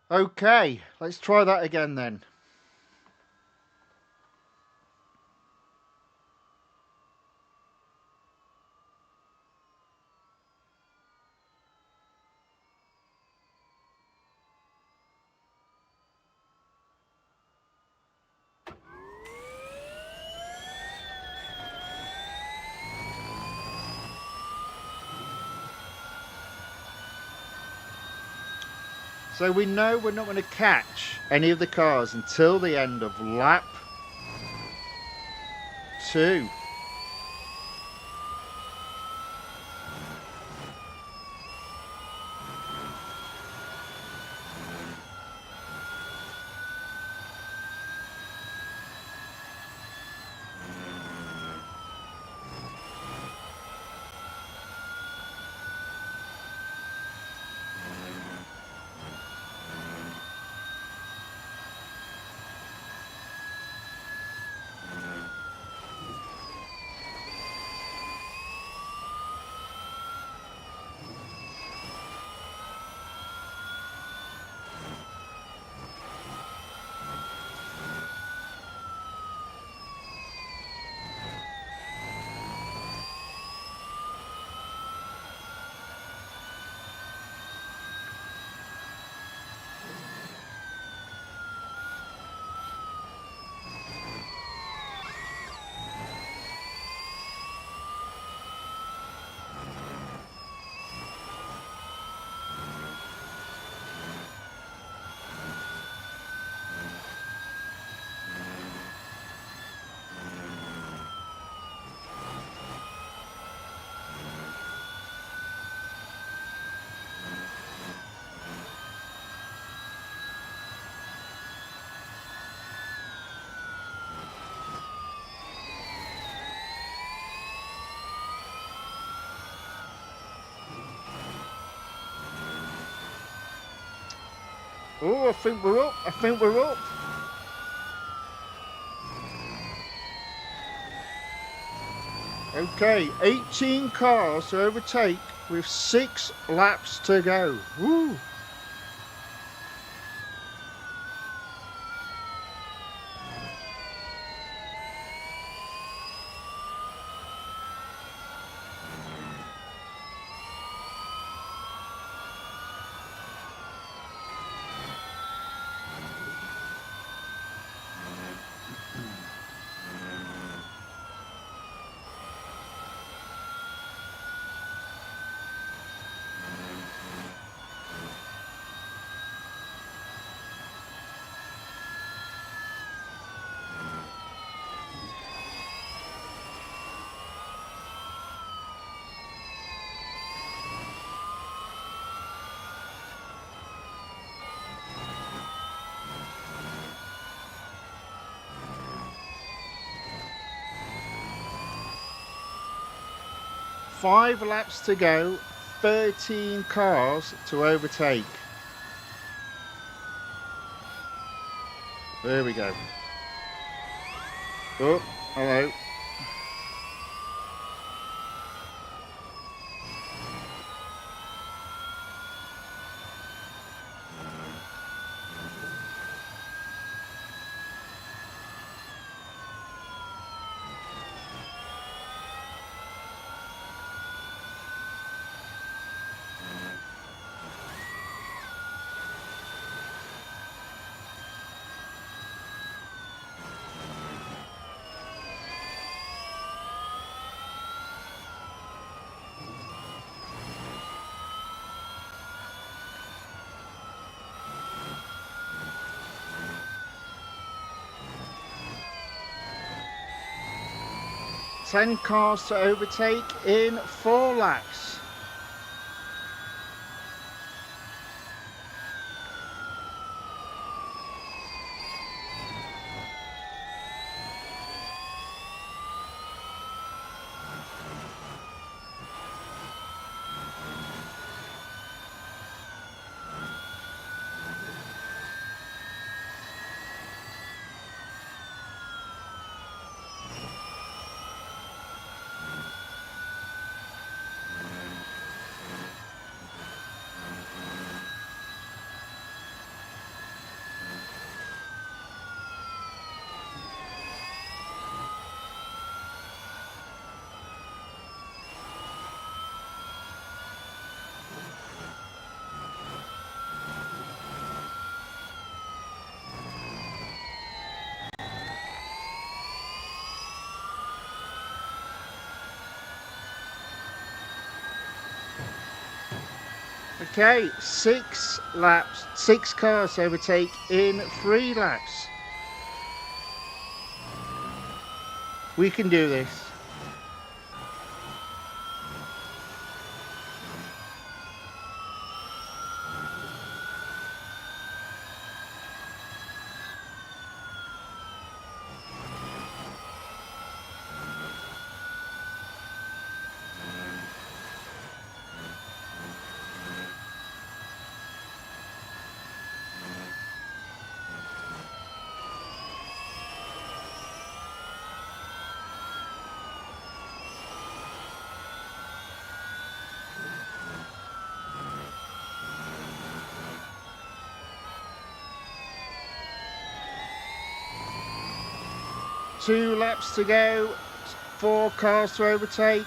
Okay, let's try that again then. So we know we're not going to catch any of the cars until the end of lap 2. Oh, I think we're up. I think we're up. Okay, 18 cars to overtake with 6 laps to go. Woo! 5 laps to go, 13 cars to overtake. There we go. Oh, hello. Ten cars to overtake in 4 laps. Okay, 6 laps, 6 cars to overtake in 3 laps. We can do this. Two laps to go, 4 cars to overtake.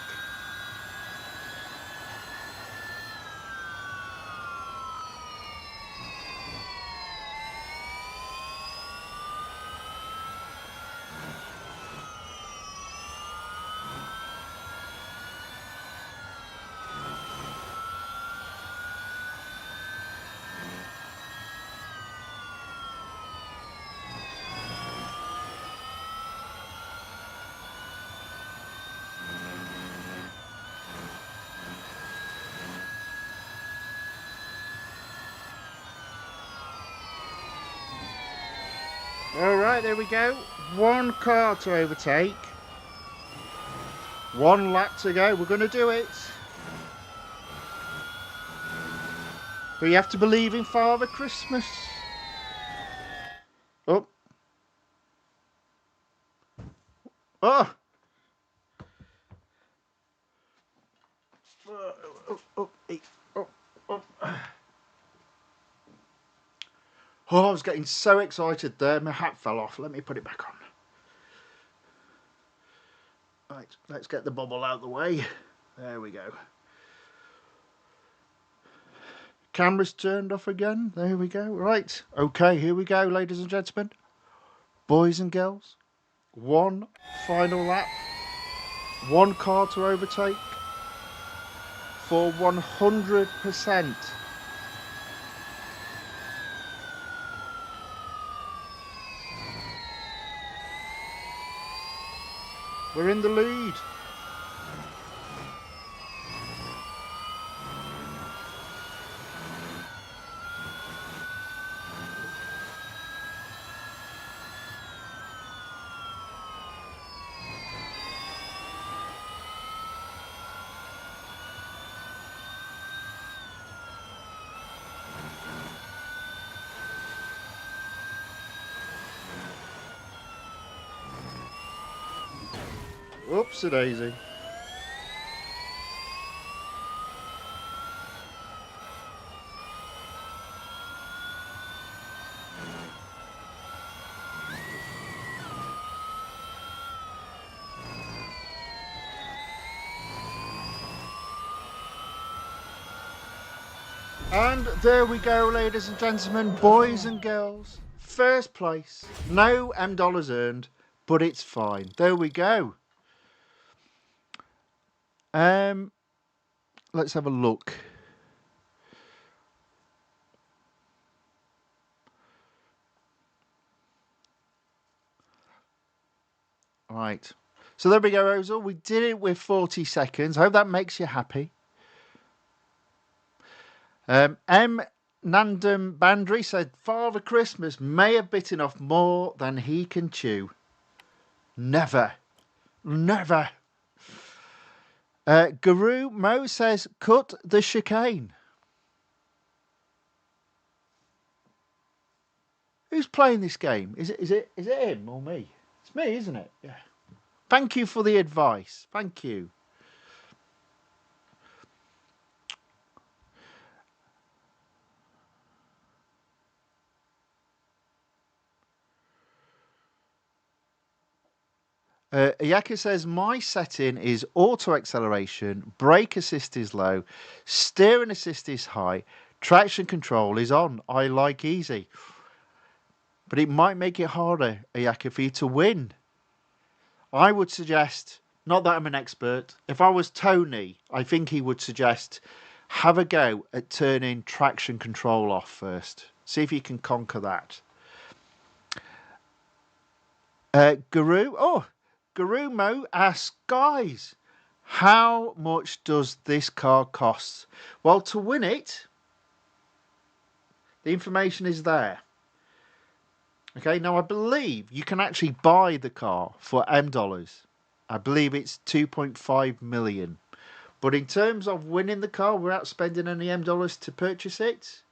Alright, there we go. 1 car to overtake. 1 lap to go. We're going to do it. But you have to believe in Father Christmas. Oh. Oh. Oh, I was getting so excited there, my hat fell off. Let me put it back on. Right, let's get the bubble out of the way. There we go. Camera's turned off again. There we go. Right, okay, here we go, ladies and gentlemen. Boys and girls, 1 final lap. 1 car to overtake for 100%. We're in the lead. Oops-a-daisy. And there we go, ladies and gentlemen, boys and girls. First place. No M dollars earned, but it's fine. There we go. Let's have a look. Right. So there we go, Ozil. We did it with 40 seconds. I hope that makes you happy. M. Nandam Bandri said, Father Christmas may have bitten off more than he can chew. Never. Never. Guru Mo says, cut the chicane. Who's playing this game? Is it him or me? It's me, isn't it? Yeah. Thank you for the advice. Thank you. Ayaka says, my setting is auto acceleration, brake assist is low, steering assist is high, traction control is on. I like easy. But it might make it harder, Ayaka, for you to win. I would suggest, not that I'm an expert, if I was Tony, I think he would suggest have a go at turning traction control off first. See if you can conquer that. Guru Mo asks, guys, how much does this car cost? Well, to win it, the information is there. Okay, now I believe you can actually buy the car for M dollars. I believe it's 2.5 million. But in terms of winning the car without spending any M dollars to purchase it,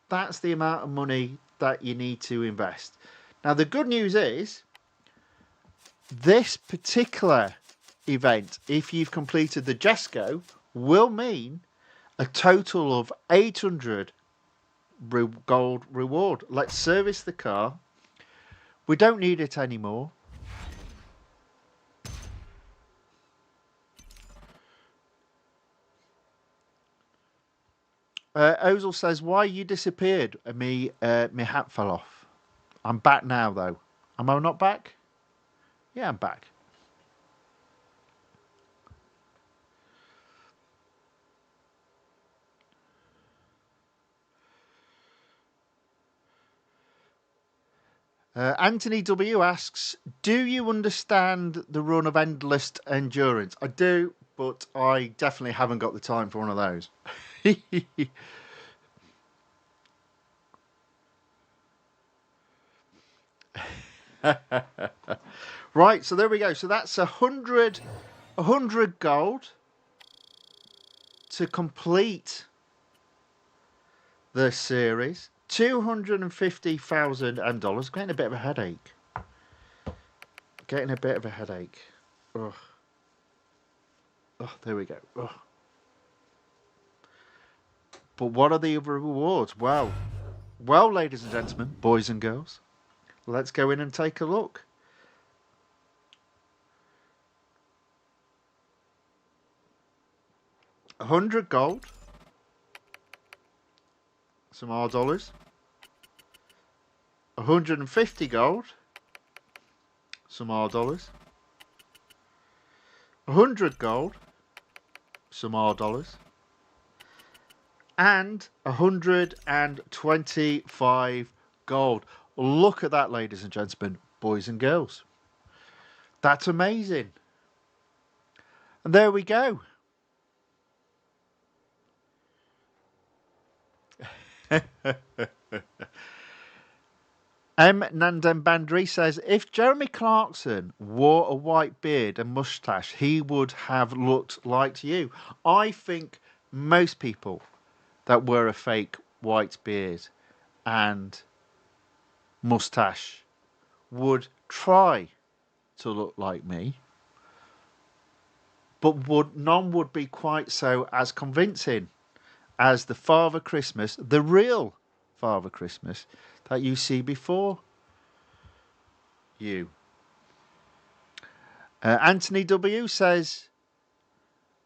that's the amount of money that you need to invest. Now, the good news is, this particular event, if you've completed the JESCO, will mean a total of 800 gold reward. Let's service the car. We don't need it anymore. Ozil says, why you disappeared? Me hat fell off. I'm back now, though. Am I not back? Yeah, I'm back. Anthony W asks, do you understand the run of Endless Endurance? I do, but I definitely haven't got the time for one of those. Right, so there we go. So that's 100 gold to complete the series. 250,000 M dollars. Getting a bit of a headache. Getting a bit of a headache. Ugh. Oh, there we go. Ugh. But what are the other rewards? Well, ladies and gentlemen, boys and girls, let's go in and take a look. $100 gold. Some more dollars. 150 gold. Some more dollars. 100 gold. Some more dollars. And 125 gold. Look at that, ladies and gentlemen, boys and girls. That's amazing. And there we go. M. Nandem Bandri says, if Jeremy Clarkson wore a white beard and moustache, he would have looked like you. I think most people that wear a fake white beard and moustache would try to look like me. but none would be quite so as convincing as the Father Christmas, the real Father Christmas that you see before you. Anthony W says,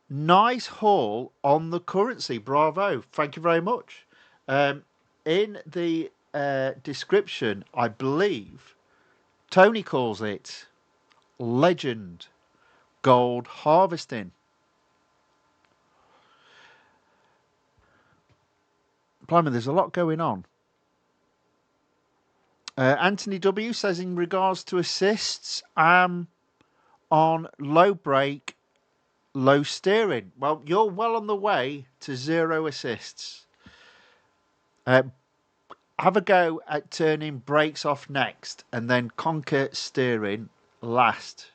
nice haul on the currency. Bravo. Thank you very much. In the description, I believe Tony calls it legend gold harvesting. Blimey, there's a lot going on. Anthony W says, in regards to assists, I'm on low brake, low steering. Well, you're well on the way to 0 assists. Have a go at turning brakes off next and then conquer steering last.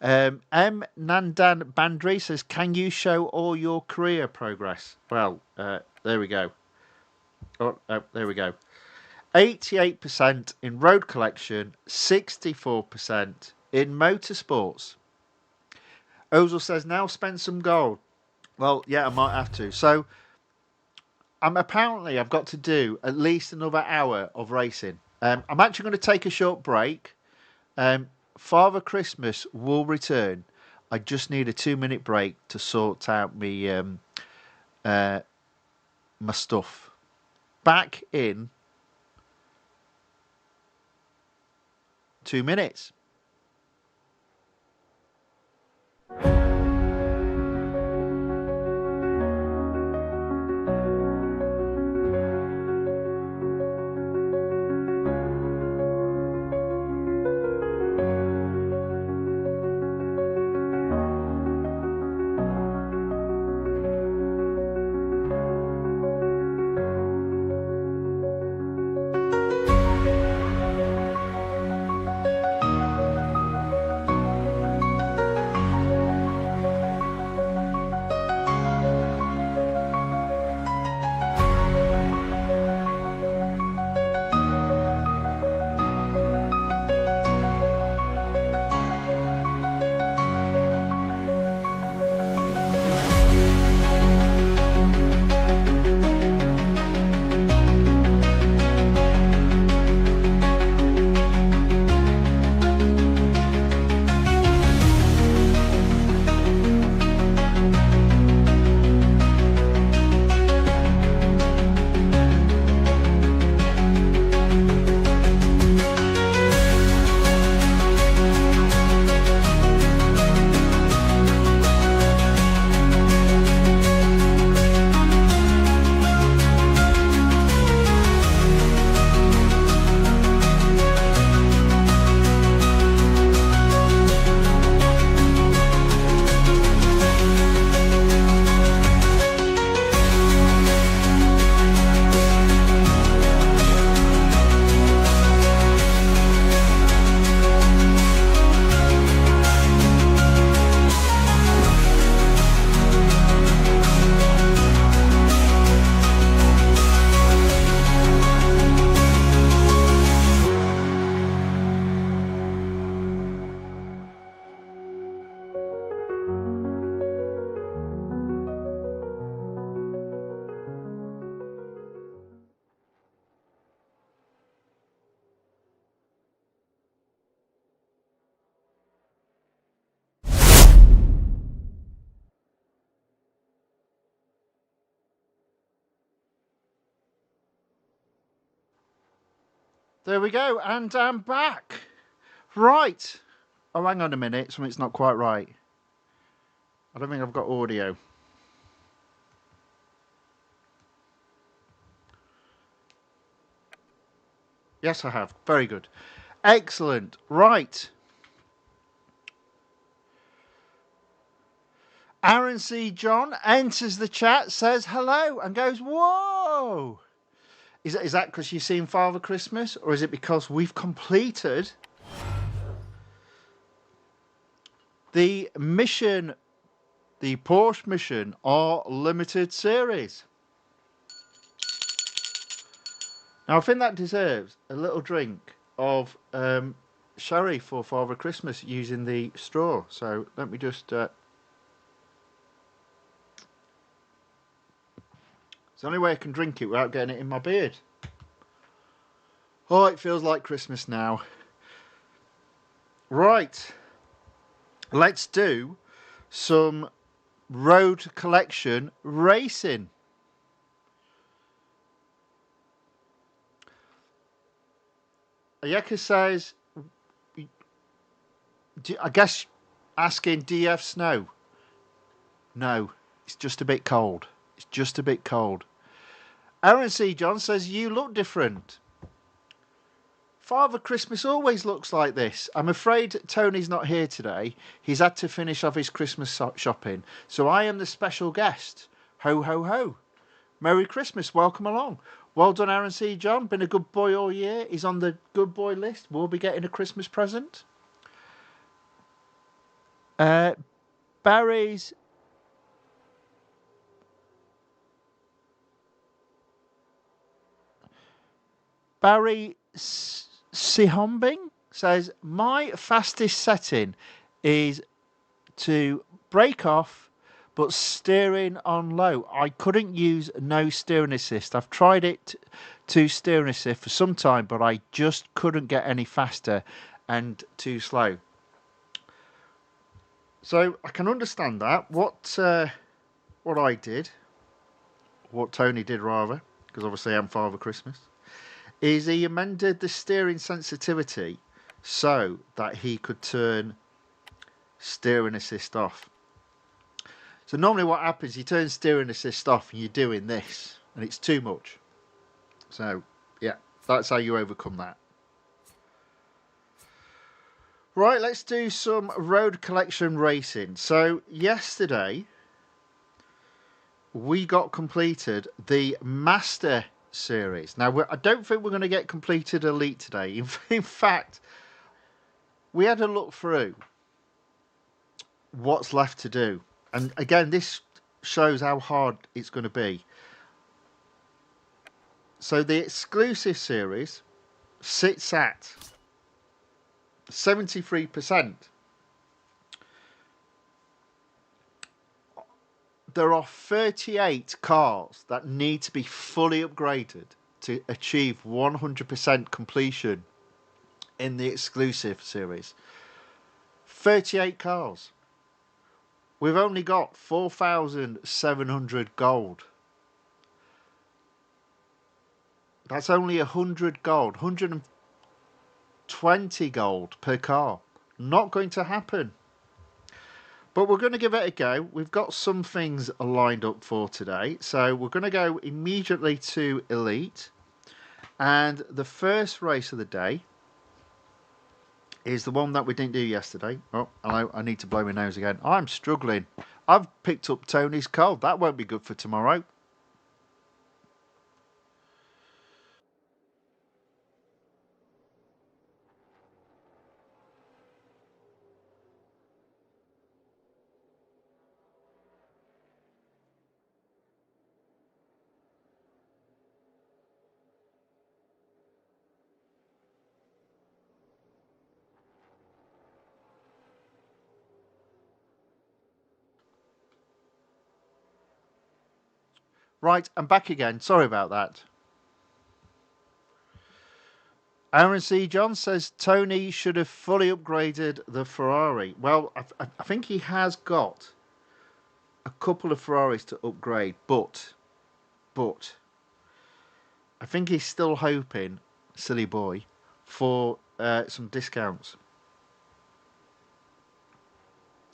M. Nandan Bandri says, can you show all your career progress? Well, there we go. Oh, there we go. 88% in road collection, 64% in motorsports. Ozil says, now spend some gold. Well, yeah, I might have to. So, apparently I've got to do at least another hour of racing. I'm actually going to take a short break. Father Christmas will return. I just need a 2-minute break to sort out my stuff. Back in 2 minutes. There we go, and I'm back. Right. Oh, hang on a minute. Something's not quite right. I don't think I've got audio. Yes, I have. Very good. Excellent. Right. Aaron C. John enters the chat, says hello, and goes, whoa. Is that because you've seen Father Christmas, or is it because we've completed the mission, the Porsche Mission R Limited series? Now, I think that deserves a little drink of sherry for Father Christmas using the straw. So let me just It's the only way I can drink it without getting it in my beard. Oh, it feels like Christmas now. Right. Let's do some road collection racing. Ayeka says, I guess asking, do you have snow? No, it's just a bit cold. It's just a bit cold. Aaron C. John says, you look different. Father Christmas always looks like this. I'm afraid Tony's not here today. He's had to finish off his Christmas shopping. So I am the special guest. Ho, ho, ho. Merry Christmas. Welcome along. Well done, Aaron C. John. Been a good boy all year. He's on the good boy list. We'll be getting a Christmas present. Barry's... Barry Sihombing says, my fastest setting is to brake off but steering on low. I couldn't use no steering assist. I've tried it to steering assist for some time, but I just couldn't get any faster and too slow. So I can understand that. What I did, what Tony did rather, because obviously I'm Father Christmas, is he amended the steering sensitivity so that he could turn steering assist off. So normally what happens, you turn steering assist off and you're doing this, and it's too much. So, yeah, that's how you overcome that. Right, let's do some road collection racing. So, yesterday, we got completed the Master Series. Now, I don't think we're going to get completed Elite today. In fact, we had a look through what's left to do. And again, this shows how hard it's going to be. So the exclusive series sits at 73%. There are 38 cars that need to be fully upgraded to achieve 100% completion in the exclusive series. 38 cars. We've only got 4,700 gold. That's only 100 gold, 120 gold per car. Not going to happen. But we're going to give it a go. We've got some things lined up for today. So we're going to go immediately to Elite. And the first race of the day is the one that we didn't do yesterday. Oh, hello, I need to blow my nose again. I'm struggling. I've picked up Tony's cold. That won't be good for tomorrow. Right, I'm back again. Sorry about that. Aaron C. John says Tony should have fully upgraded the Ferrari. Well, I think he has got a couple of Ferraris to upgrade, but I think he's still hoping, silly boy, for some discounts.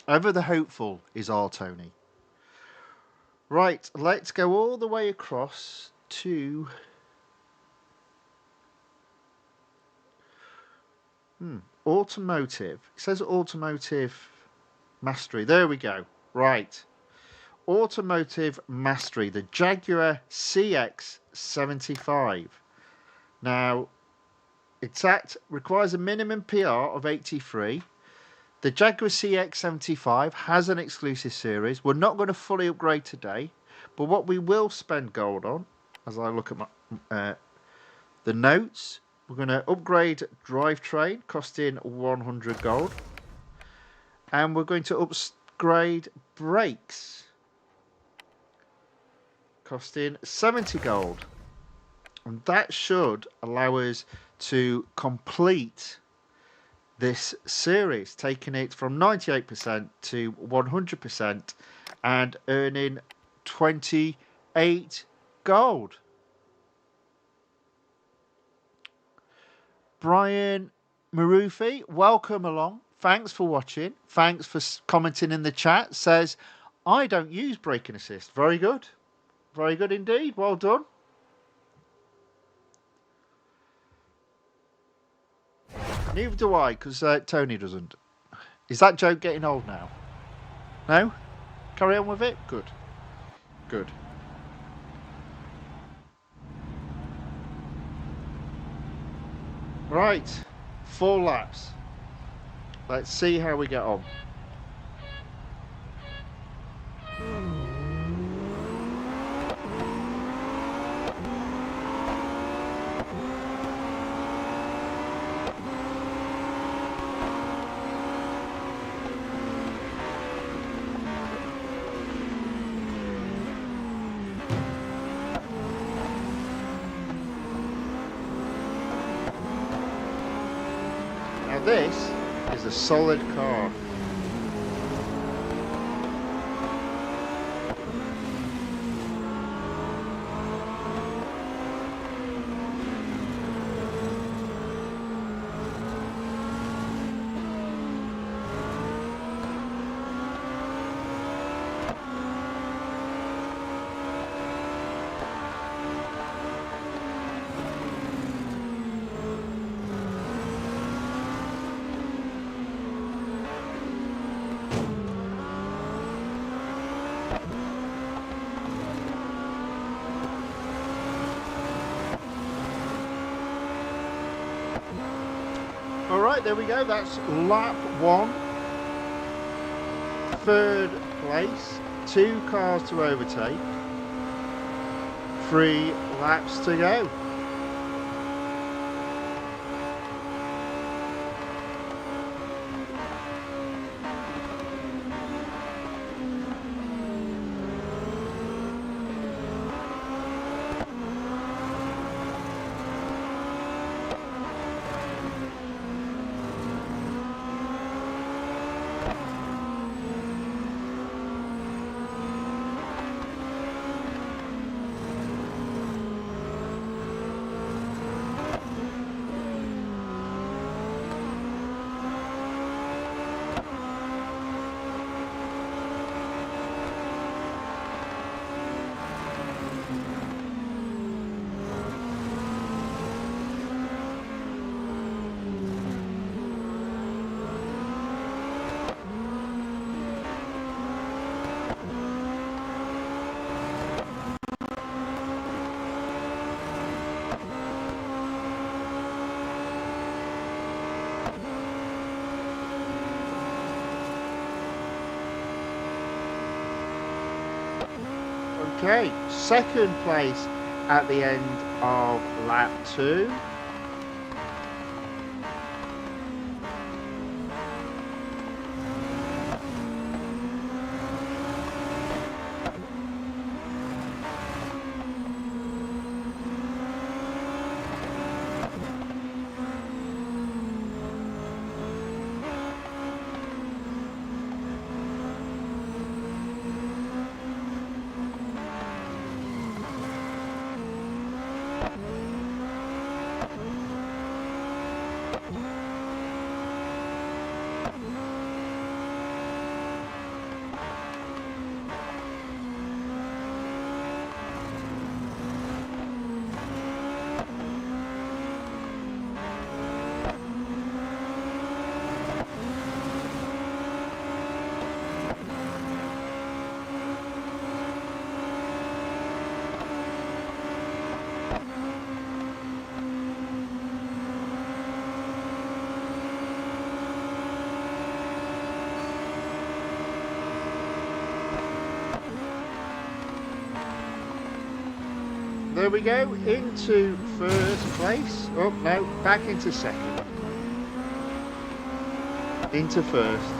Ever the hopeful is our Tony. Right, let's go all the way across to... Automotive. It says Automotive Mastery. There we go. Right. Automotive Mastery. The Jaguar CX-75. Now, requires a minimum PR of 83. The Jaguar CX-75 has an exclusive series. We're not going to fully upgrade today, but what we will spend gold on, as I look at the notes, we're going to upgrade drivetrain, costing 100 gold. And we're going to upgrade brakes, costing 70 gold. And that should allow us to complete this series, taking it from 98% to 100% and earning 28 gold. Brian Marufi, welcome along. Thanks for watching. Thanks for commenting in the chat. Says, I don't use braking assist. Very good. Very good indeed. Well done. Neither do I, because Tony doesn't. Is that joke getting old now? No? Carry on with it? Good. Good. Right. 4 laps. Let's see how we get on. Now this is a solid car. Alright, there we go. That's lap 1. 3rd place. 2 cars to overtake. 3 laps to go. Okay, 2nd place at the end of lap 2. There we go, into 1st place. Oh no, back into 2nd. Into 1st.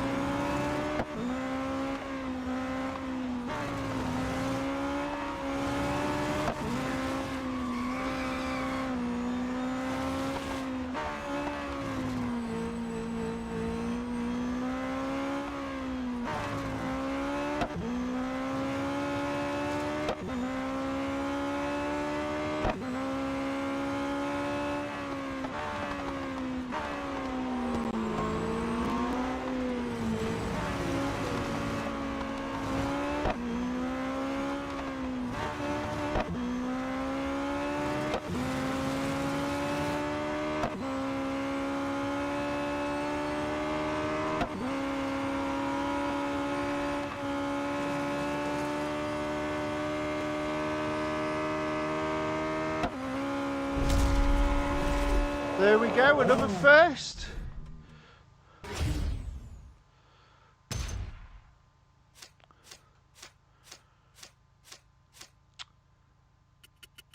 There we go, another first.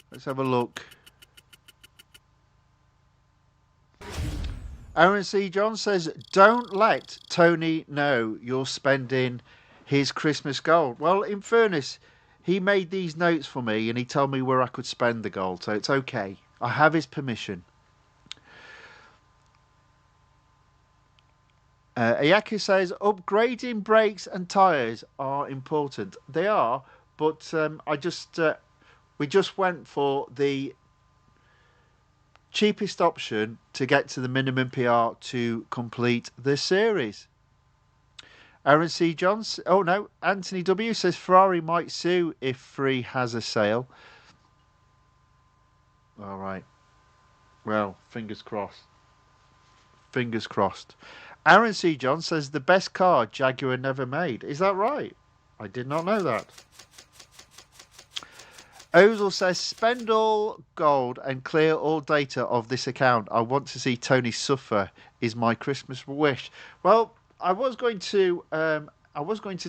Let's have a look. Aaron C. John says, don't let Tony know you're spending his Christmas gold. Well, in fairness, he made these notes for me and he told me where I could spend the gold, so it's okay. I have his permission. Ayaka says, upgrading brakes and tyres are important. They are, but we just went for the cheapest option to get to the minimum PR to complete the series. Aaron C. Johns, oh no, Anthony W. says Ferrari might sue if free has a sale. All right. Well, fingers crossed. Fingers crossed. Aaron C. John says the best car Jaguar never made. Is that right? I did not know that. Ozil says, spend all gold and clear all data of this account. I want to see Tony suffer is my Christmas wish. Well, I was going to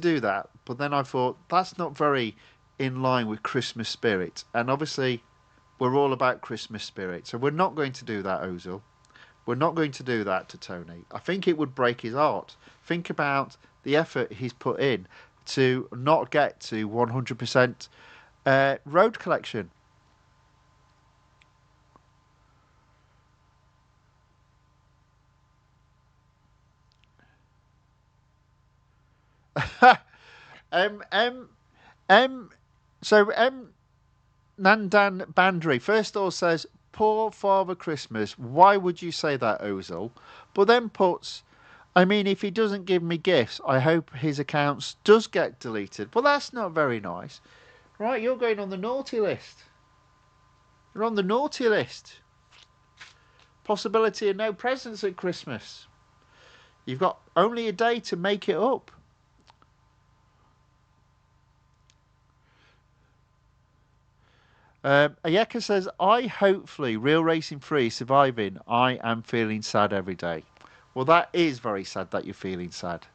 do that, but then I thought that's not very in line with Christmas spirit. And obviously, we're all about Christmas spirit. So we're not going to do that, Ozil. We're not going to do that to Tony. I think it would break his heart. Think about the effort he's put in to not get to 100% road collection. Nandan Bandri first all says, poor Father Christmas. Why would you say that, Ozil? But then puts, I mean, if he doesn't give me gifts, I hope his accounts does get deleted. Well, that's not very nice. Right, you're going on the naughty list. You're on the naughty list. Possibility of no presents at Christmas. You've got only a day to make it up. Ayeka says, I hopefully Real Racing 3 surviving. I am feeling sad every day. Well, that is very sad that you're feeling sad.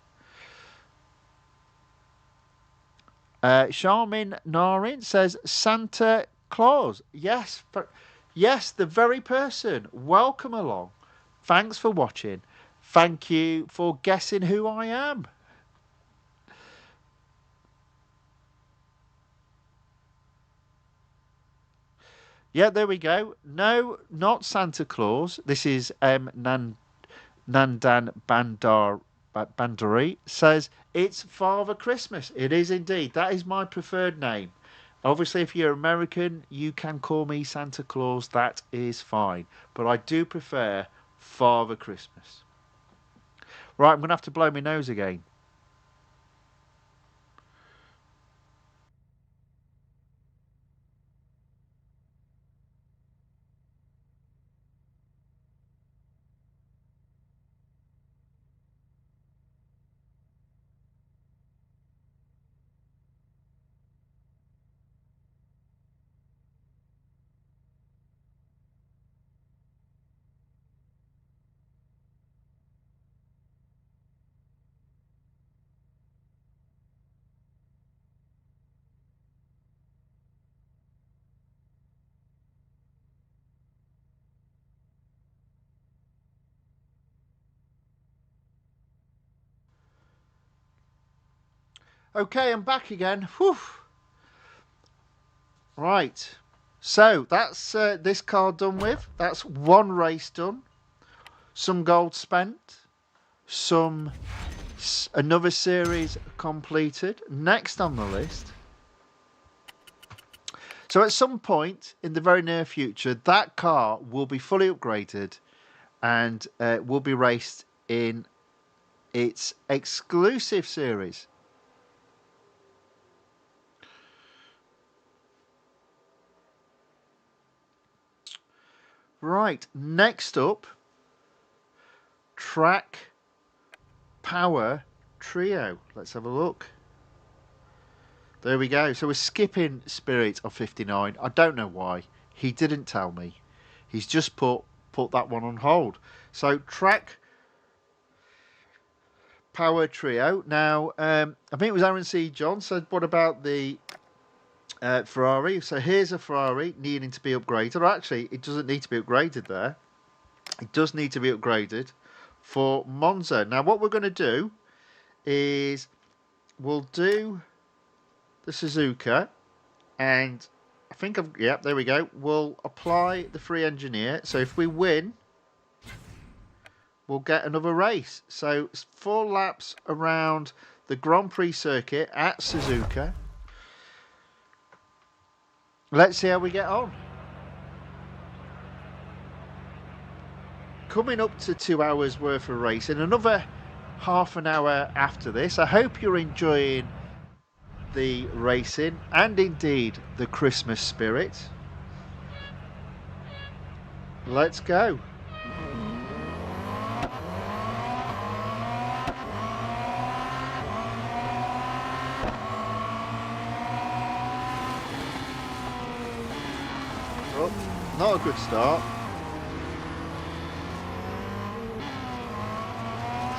Charmin Narin says, Santa Claus. Yes, yes, the very person. Welcome along. Thanks for watching. Thank you for guessing who I am. Yeah, there we go. No, not Santa Claus. This is Nandan Bandari says it's Father Christmas. It is indeed. That is my preferred name. Obviously, if you're American, you can call me Santa Claus. That is fine. But I do prefer Father Christmas. Right, I'm going to have to blow my nose again. Okay, I'm back again. Whew. Right. So that's this car done with. That's one race done. Some gold spent. Another series completed. Next on the list. So at some point in the very near future, that car will be fully upgraded and will be raced in its exclusive series. Right, next up, Track Power Trio. Let's have a look. There we go. So we're skipping Spirit of 59. I don't know why. He didn't tell me. He's just put put that one on hold. So track power trio. Now, I think it was Aaron C. John said, what about the Ferrari? So here's a Ferrari needing to be upgraded. Or actually, it doesn't need to be upgraded there. It does need to be upgraded for Monza. Now, what we're going to do is we'll do the Suzuka, and I think there we go. We'll apply the free engineer. So if we win, we'll get another race. So 4 laps around the Grand Prix circuit at Suzuka. Let's see how we get on. Coming up to 2 hours worth of racing, another half an hour after this. I hope you're enjoying the racing and indeed the Christmas spirit. Let's go. Oh, not a good start.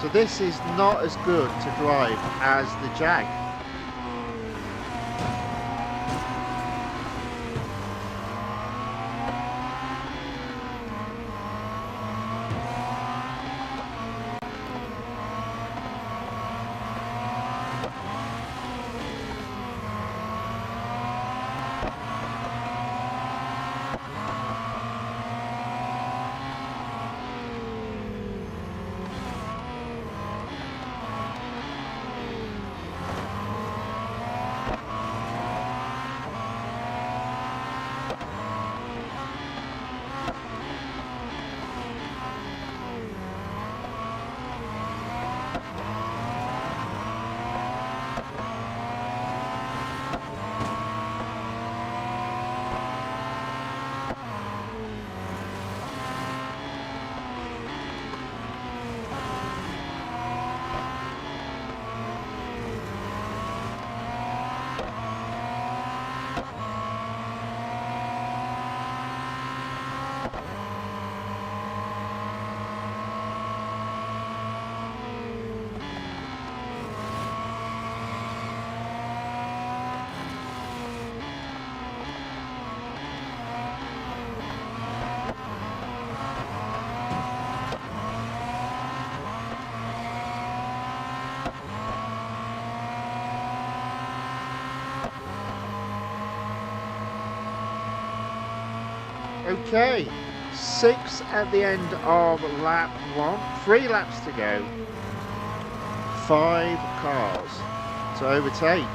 So this is not as good to drive as the Jag. Okay, 6 at the end of lap 1, 3 laps to go, 5 cars to overtake.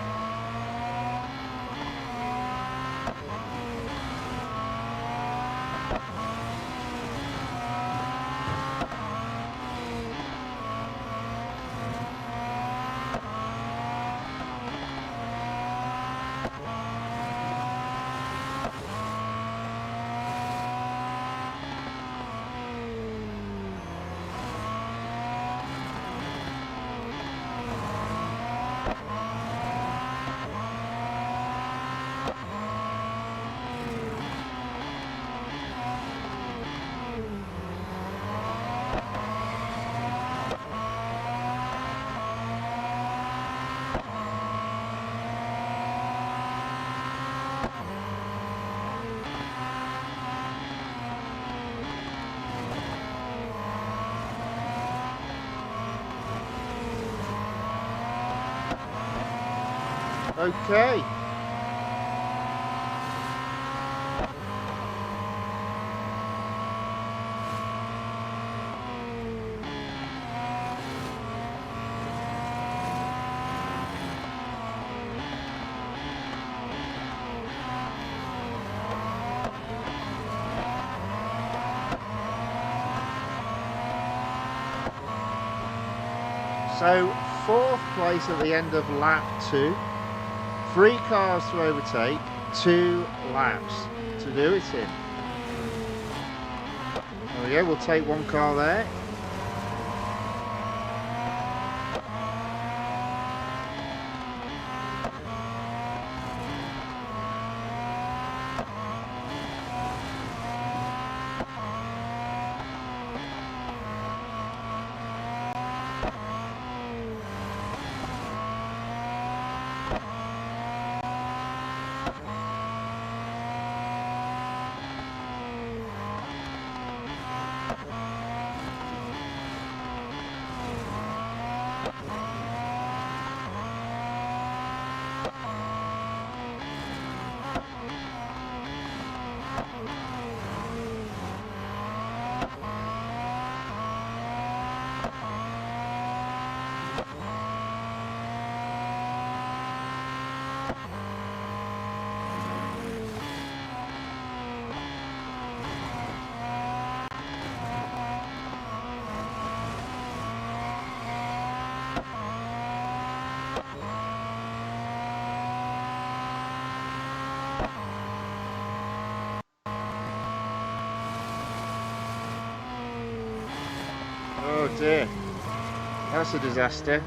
Okay. So 4th place at the end of lap 2. 3 cars to overtake, 2 laps to do it in. There we go, we'll take 1 car there. dear. That's a disaster.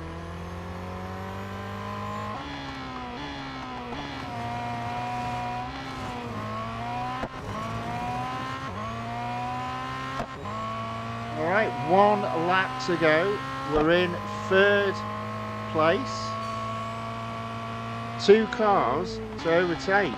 Alright, 1 lap to go. We're in 3rd place. 2 cars to overtake.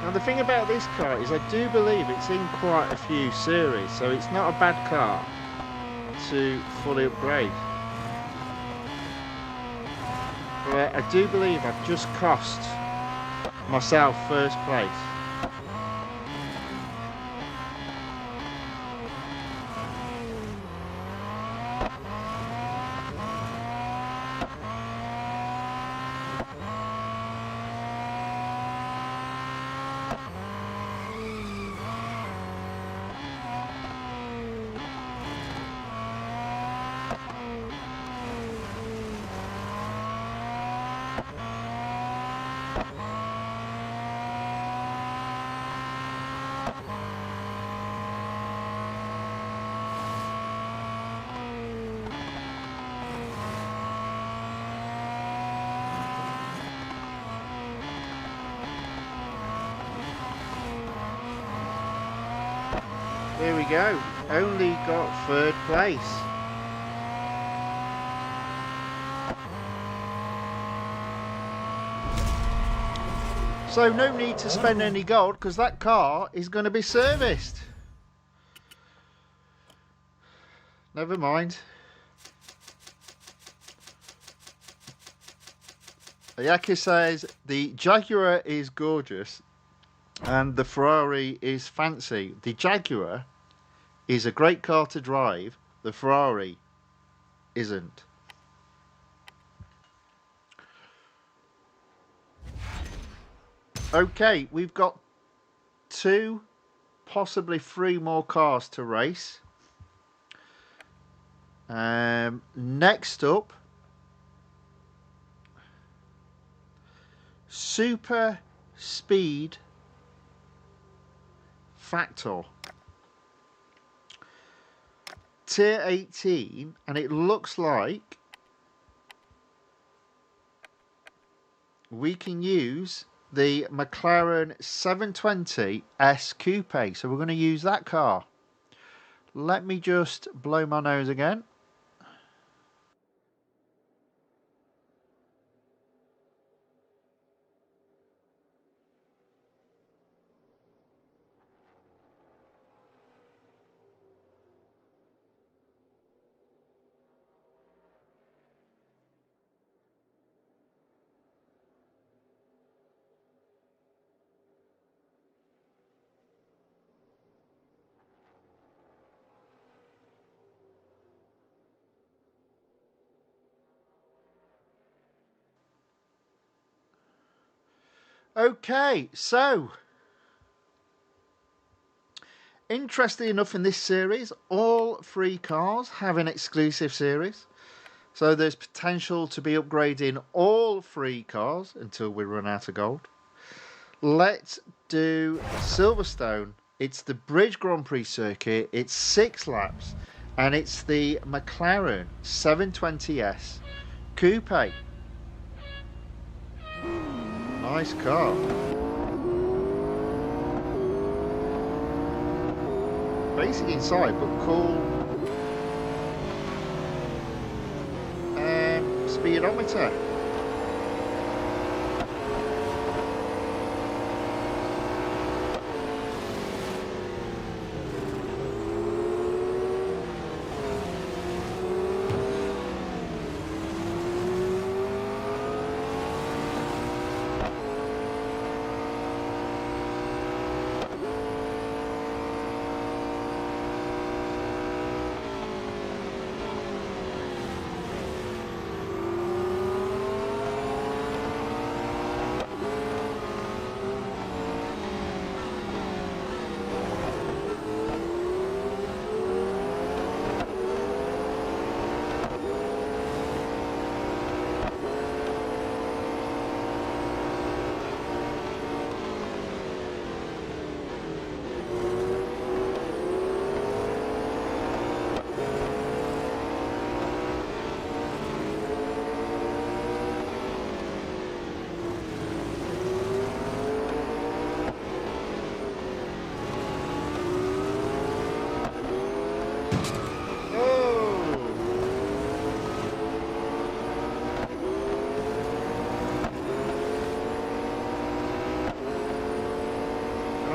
Now the thing about this car is I do believe it's in quite a few series, so it's not a bad car to fully upgrade. But I do believe I've just cost myself 1st place. There we go, only got 3rd place. So no need to spend any gold because that car is going to be serviced. Never mind. Ayaki says the Jaguar is gorgeous and the Ferrari is fancy. The Jaguar is a great car to drive, the Ferrari isn't. Okay, we've got 2, possibly 3 more cars to race. Next up, Super Speed Factor. Tier 18, and it looks like we can use the McLaren 720S Coupe, so we're going to use that car. Let me just blow my nose again. Okay, so interesting enough, in this series, all 3 cars have an exclusive series. So there's potential to be upgrading all 3 cars until we run out of gold. Let's do Silverstone. It's the Bridge Grand Prix circuit. It's 6 laps. And it's the McLaren 720S Coupe. Nice car. Basic inside, but cool. Speedometer.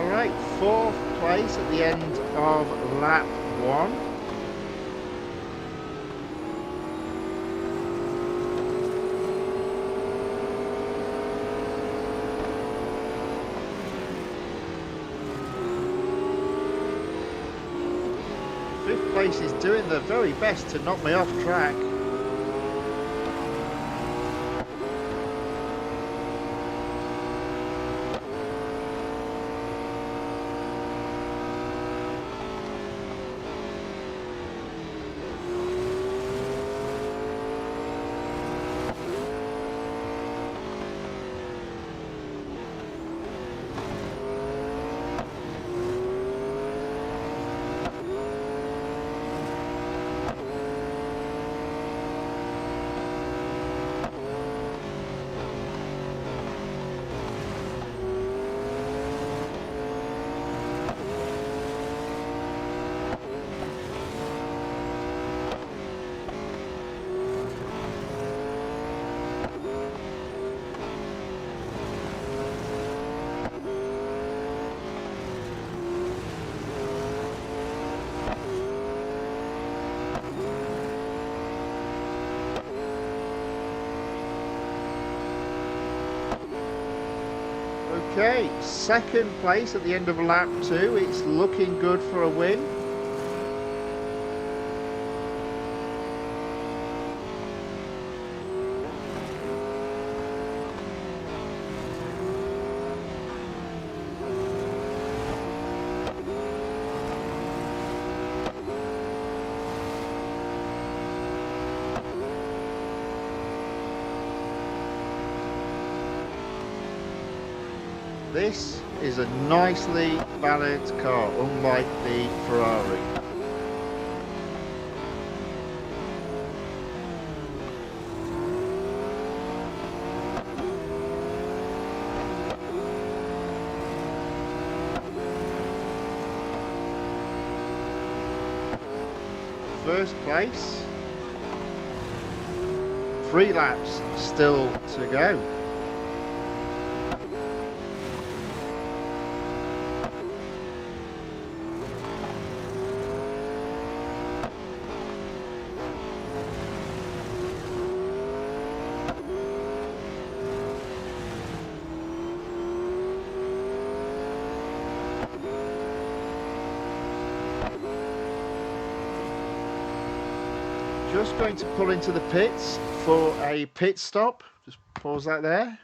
Alright, 4th place at the end of lap 1. Fifth place is doing their very best to knock me off track. Okay, 2nd place at the end of lap 2. It's looking good for a win. This is a nicely balanced car, unlike the Ferrari. First place. 3 laps still to go. Just going to pull into the pits for a pit stop. Just pause that there.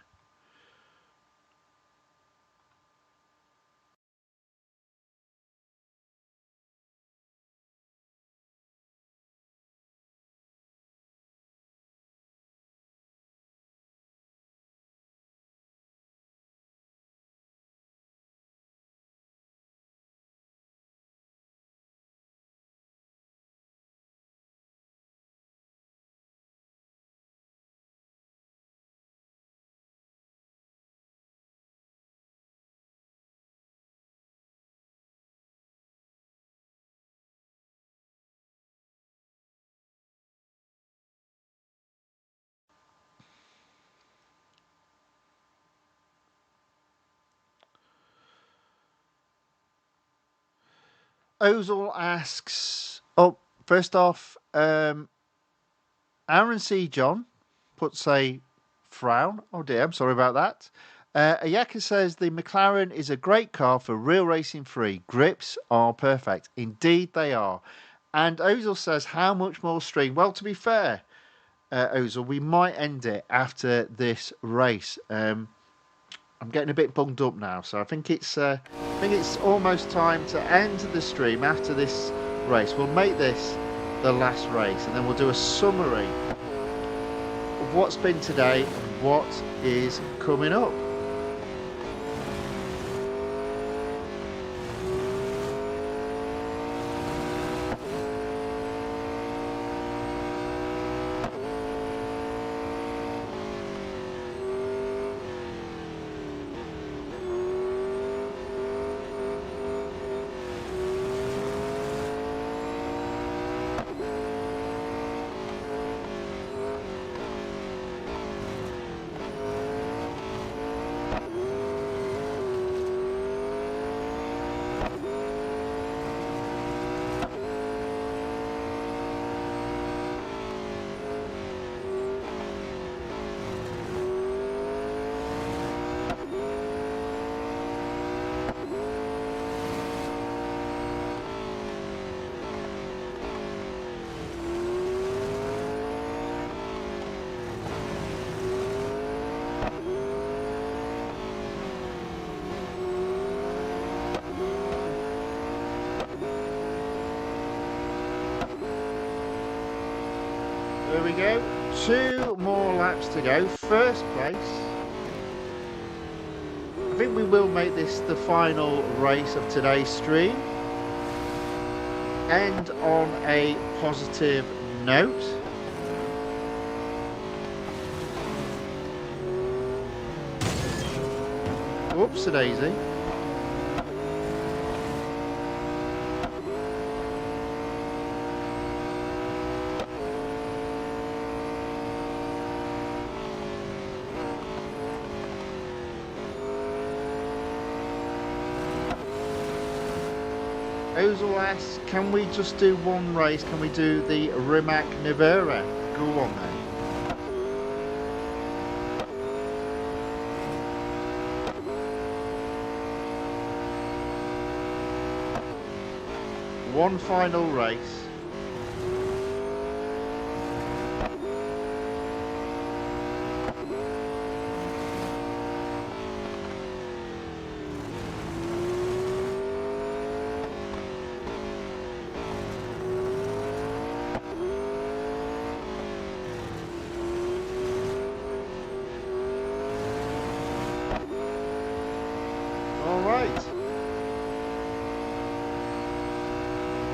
Ozil asks, oh, first off, Aaron C. John puts a frown. Oh dear, I'm sorry about that. Ayaka says the McLaren is a great car for real racing free. Grips are perfect. Indeed they are. And Ozil says, how much more stream? Well, to be fair, Ozil, we might end it after this race. I'm getting a bit bunged up now, so I think it's almost time to end the stream after this race. We'll make this the last race, and then we'll do a summary of what's been today and what is coming up. There we go. 2 more laps to go. First place. I think we will make this the final race of today's stream. End on a positive note. Whoops-a-daisy. Ozil asks, can we just do one race? Can we do the Rimac Nevera? Go on then. One final race.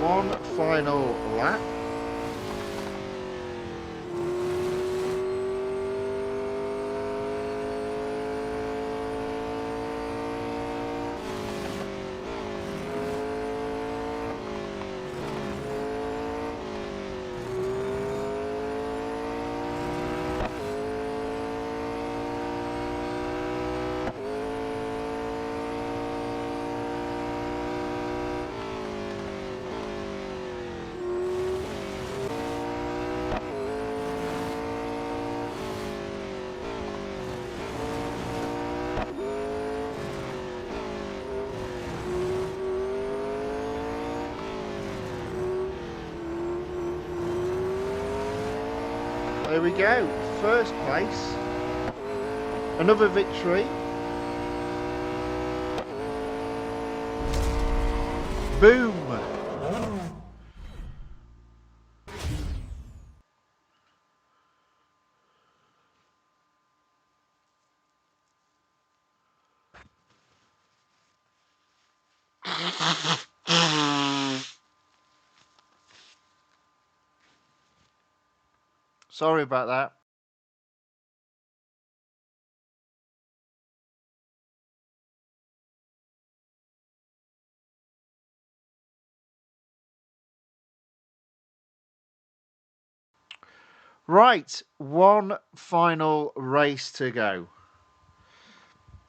One final lap. There we go, first place, another victory. Boom. Sorry about that. Right, one final race to go.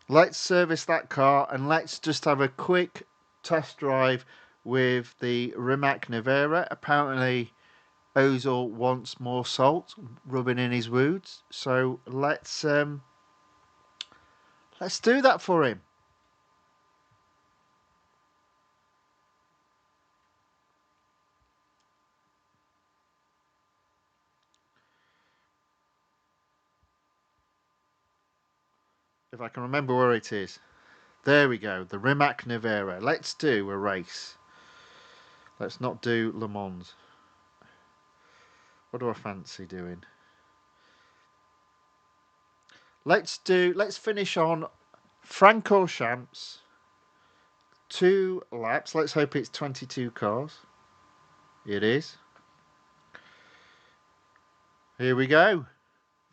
Let's service that car and let's just have a quick test drive with the Rimac Nevera. Apparently Ozil wants more salt rubbing in his wounds, so let's do that for him. If I can remember where it is. There we go, the Rimac Nevera. Let's do a race. Let's not do Le Mans. What do I fancy doing? Let's finish on Francorchamps. 2 laps. Let's hope it's 22 cars. It is. Here we go.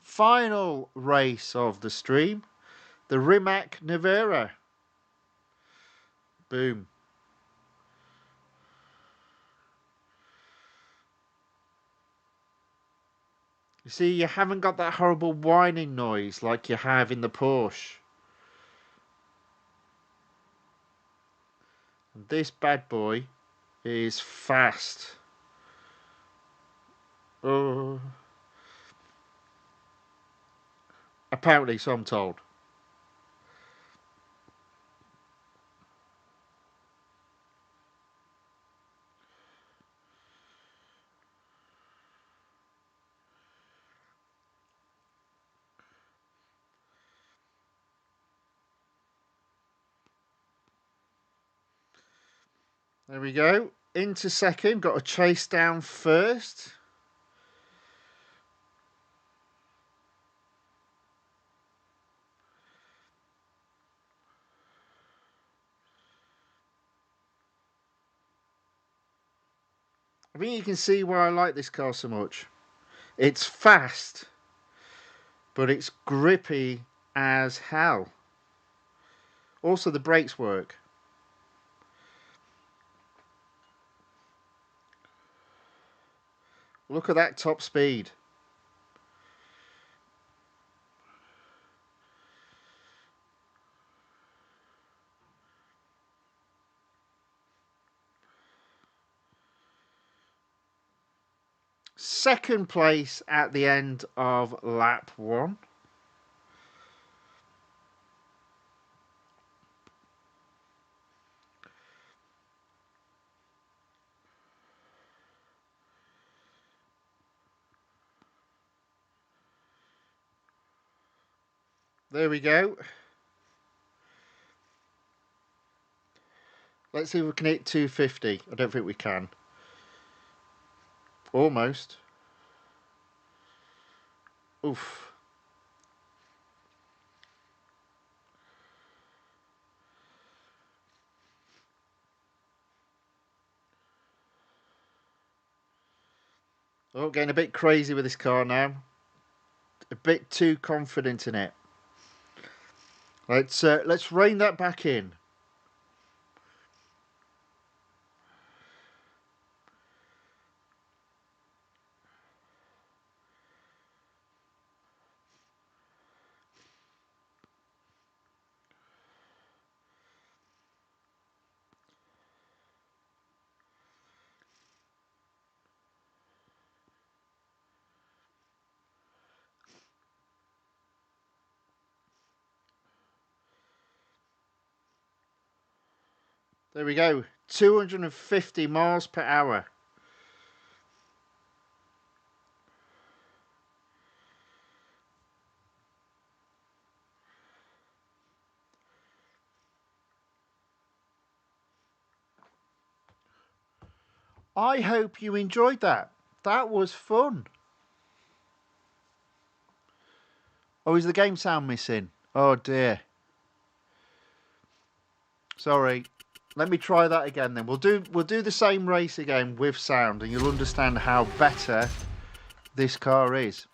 Final race of the stream. The Rimac Nevera. Boom. You see, you haven't got that horrible whining noise like you have in the Porsche. And this bad boy is fast. Oh. Apparently, so I'm told. There we go. Into second. Got to chase down first. I think you can see why I like this car so much. It's fast, but it's grippy as hell. Also, the brakes work. Look at that top speed. Second place at the end of lap 1. There we go. Let's see if we can hit 250. I don't think we can. Almost. Oof. Oh, getting a bit crazy with this car now. A bit too confident in it. Let's rein that back in. There we go. 250 miles per hour. I hope you enjoyed that. That was fun. Oh, is the game sound missing? Oh dear. Sorry. Let me try that again then. We'll do the same race again with sound and you'll understand how better this car is.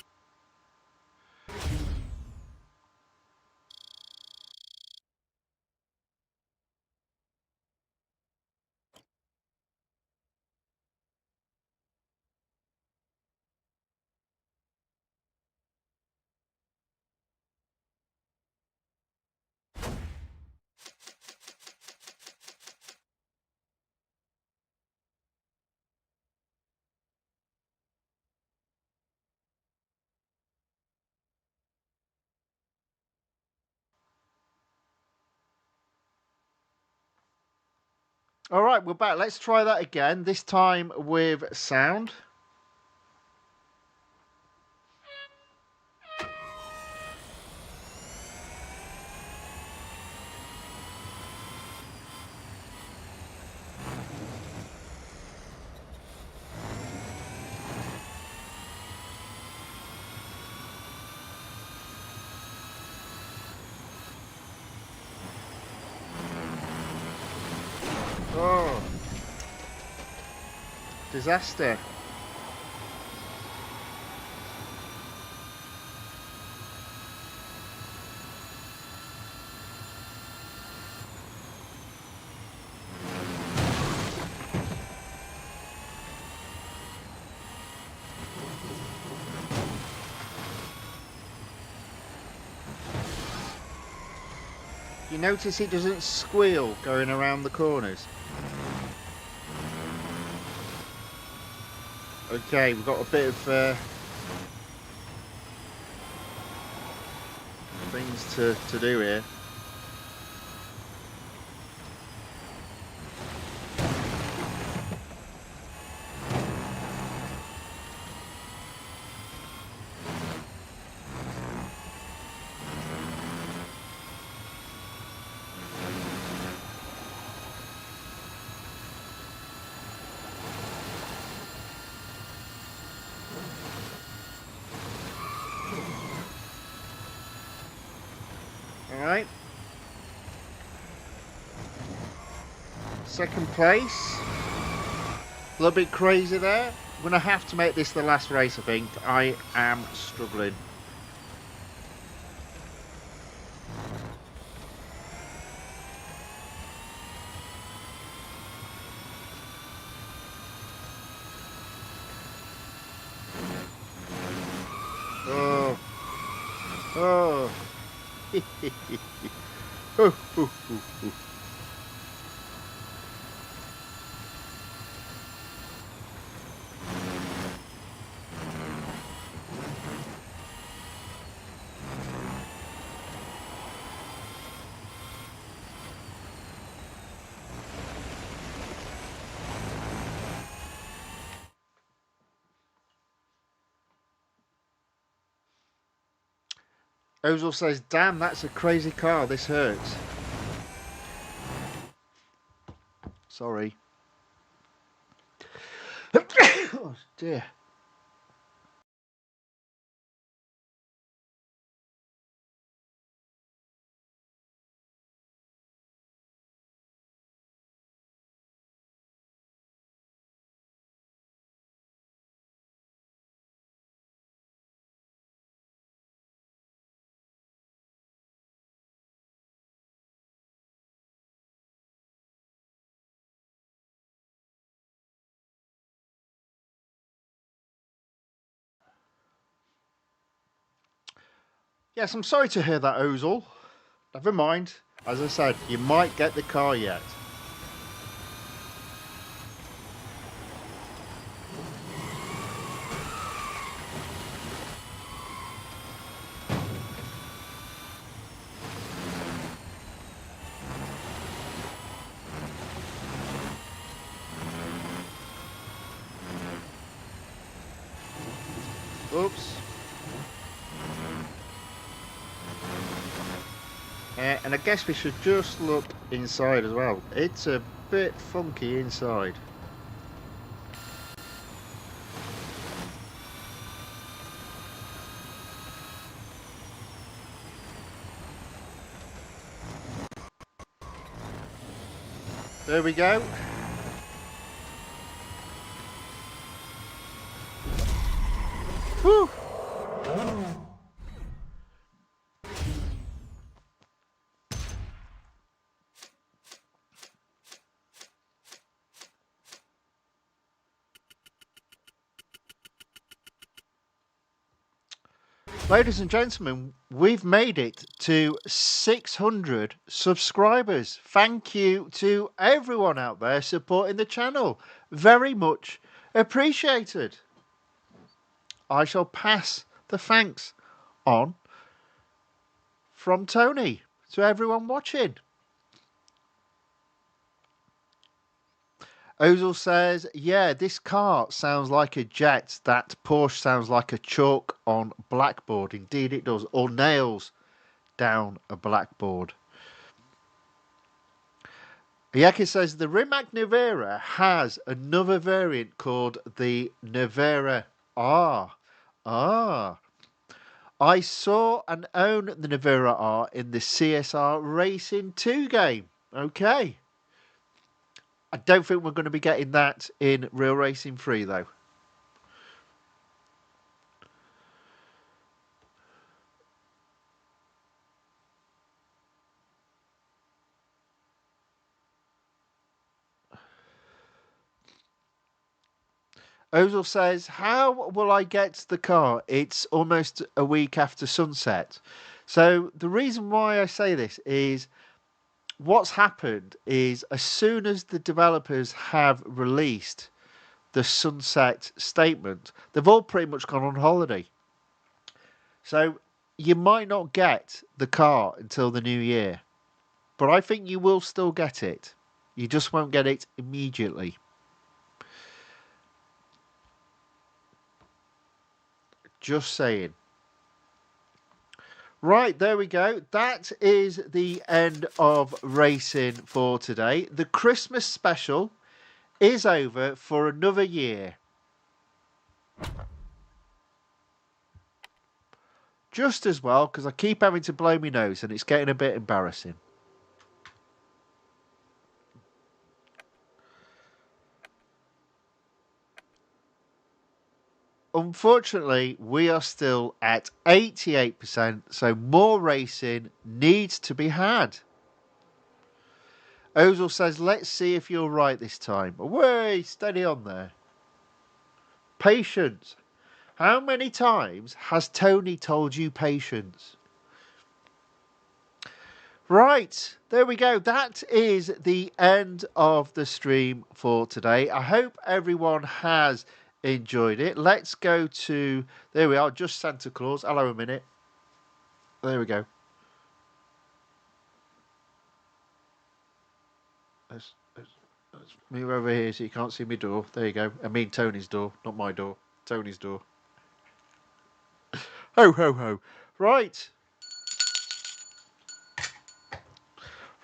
All right, we're back. Let's try that again, this time with sound. Oh, disaster. You notice it doesn't squeal going around the corners. Okay, we've got a bit of things to do here. Alright. Second place. A little bit crazy there. I'm going to have to make this the last race, I think. I am struggling. Oh. Oh. Ozil says, damn, that's a crazy car. This hurts. Sorry. Oh, dear. Yes, I'm sorry to hear that, Ozil. Never mind. As I said, you might get the car yet. Oops. And I guess we should just look inside as well. It's a bit funky inside. There we go. Whew. Ladies and gentlemen, we've made it to 600 subscribers. Thank you to everyone out there supporting the channel. Very much appreciated. I shall pass the thanks on from Tony to everyone watching. Ozil says, yeah, this car sounds like a jet. That Porsche sounds like a chalk on blackboard. Indeed it does. Or nails down a blackboard. Yaki says, the Rimac Nevera has another variant called the Nevera R. Ah. I saw and own the Nevera R in the CSR Racing 2 game. Okay. I don't think we're going to be getting that in Real Racing 3, though. Ozil says, how will I get the car? It's almost a week after sunset. So the reason why I say this is what's happened is as soon as the developers have released the sunset statement, they've all pretty much gone on holiday. So you might not get the car until the new year, but I think you will still get it. You just won't get it immediately. Just saying. Right, there we go. That is the end of racing for today. The Christmas special is over for another year. Just as well, because I keep having to blow my nose and it's getting a bit embarrassing. unfortunately, we are still at 88%, so more racing needs to be had. Ozil says, let's see if you're right this time. Away, steady on there. Patience. How many times has Tony told you patience? Right, there we go. That is the end of the stream for today. I hope everyone has enjoyed it. Let's go to, there we are, just Santa Claus. Hello a minute. There we go. Let's move over here so you can't see my door. There you go. I mean Tony's door, not my door. Tony's door. Ho, ho, ho. Right.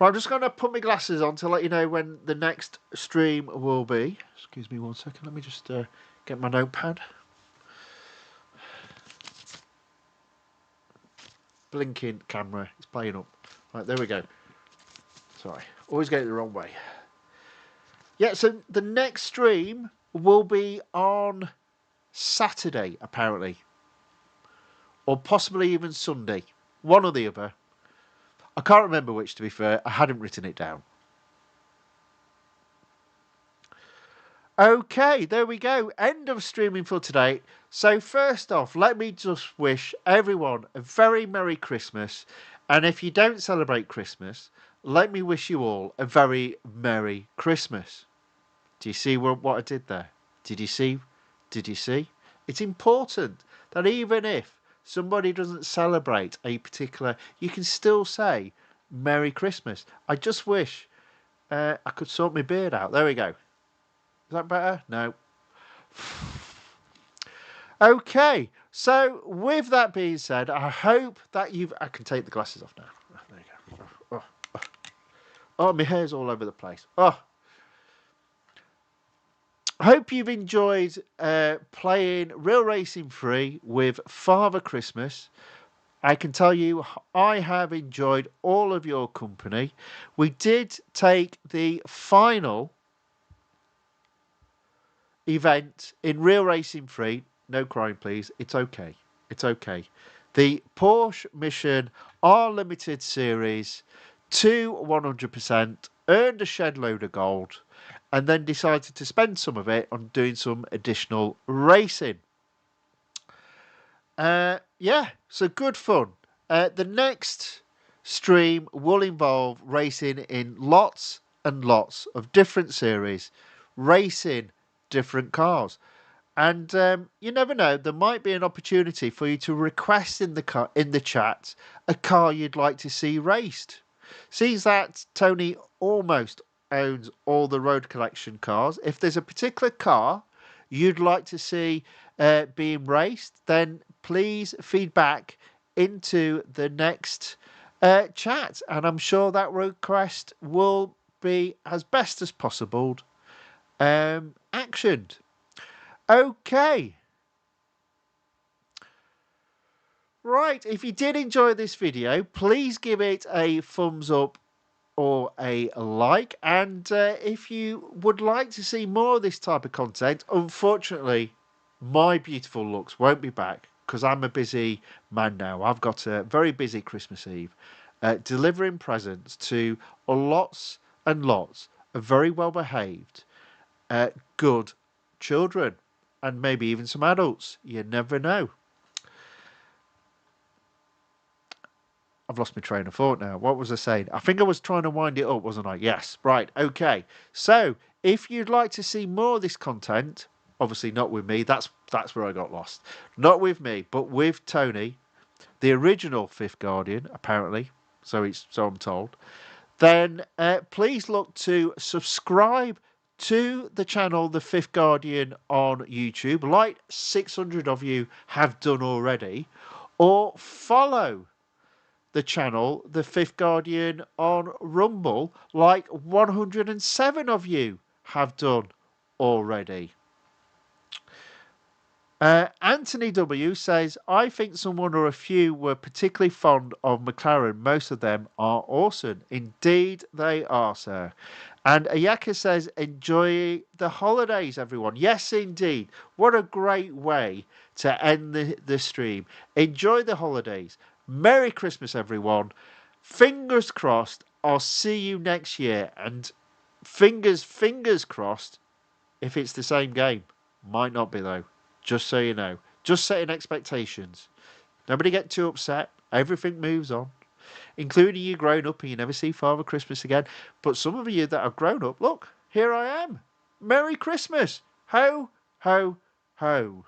I'm just going to put my glasses on to let you know when the next stream will be. Excuse me 1 second. Let me just get my notepad. Blinking camera. It's playing up. Right, there we go. Sorry. Always get it the wrong way. Yeah, so the next stream will be on Saturday, apparently. Or possibly even Sunday. One or the other. I can't remember which, to be fair. I hadn't written it down. Okay, there we go. End of streaming for today. So first off, let me just wish everyone a very Merry Christmas. And if you don't celebrate Christmas, let me wish you all a very Merry Christmas. Do you see what I did there? Did you see? Did you see? It's important that even if somebody doesn't celebrate a particular, you can still say Merry Christmas. I just wish I could sort my beard out. There we go. Is that better? No. Okay. So with that being said, I hope that I can take the glasses off now. There you go. Oh, my hair's all over the place. Oh. I hope you've enjoyed playing Real Racing 3 with Father Christmas. I can tell you I have enjoyed all of your company. We did take the final event in Real Racing 3. No crying, please. It's okay. It's okay. The Porsche Mission R Limited Series to 100%, earned a shed load of gold, and then decided to spend some of it on doing some additional racing. Yeah, so good fun. The next stream will involve racing in lots and lots of different series, racing different cars. And you never know, there might be an opportunity for you to request in the chat a car you'd like to see raced. Seems that Tony almost owns all the road collection cars. If there's a particular car you'd like to see being raced, then please feedback into the next chat, and I'm sure that request will be as best as possible actioned. Okay. Right, if you did enjoy this video, please give it a thumbs up or a like. And if you would like to see more of this type of content, unfortunately, my beautiful looks won't be back because I'm a busy man now. I've got a very busy Christmas Eve delivering presents to lots and lots of very well behaved, good children. And maybe even some adults. You never know. I've lost my train of thought now. What was I saying? I think I was trying to wind it up, wasn't I? Yes. Right. Okay. So, if you'd like to see more of this content, obviously not with me. That's where I got lost. Not with me, but with Tony, the original Fifth Guardian, apparently. So I'm told. Then please look to subscribe to the channel The Fifth Guardian on YouTube, like 600 of you have done already, or follow the channel The Fifth Guardian on Rumble, like 107 of you have done already. Anthony W says, I think someone or a few were particularly fond of McLaren. Most of them are awesome. Indeed, they are, sir. And Ayaka says, enjoy the holidays, everyone. Yes, indeed. What a great way to end the stream. Enjoy the holidays. Merry Christmas, everyone. Fingers crossed. I'll see you next year. And fingers crossed if it's the same game. Might not be, though. Just so you know. Just setting expectations. Nobody get too upset. Everything moves on. Including you grown up and you never see Father Christmas again. But some of you that have grown up, look, here I am. Merry Christmas. Ho, ho, ho.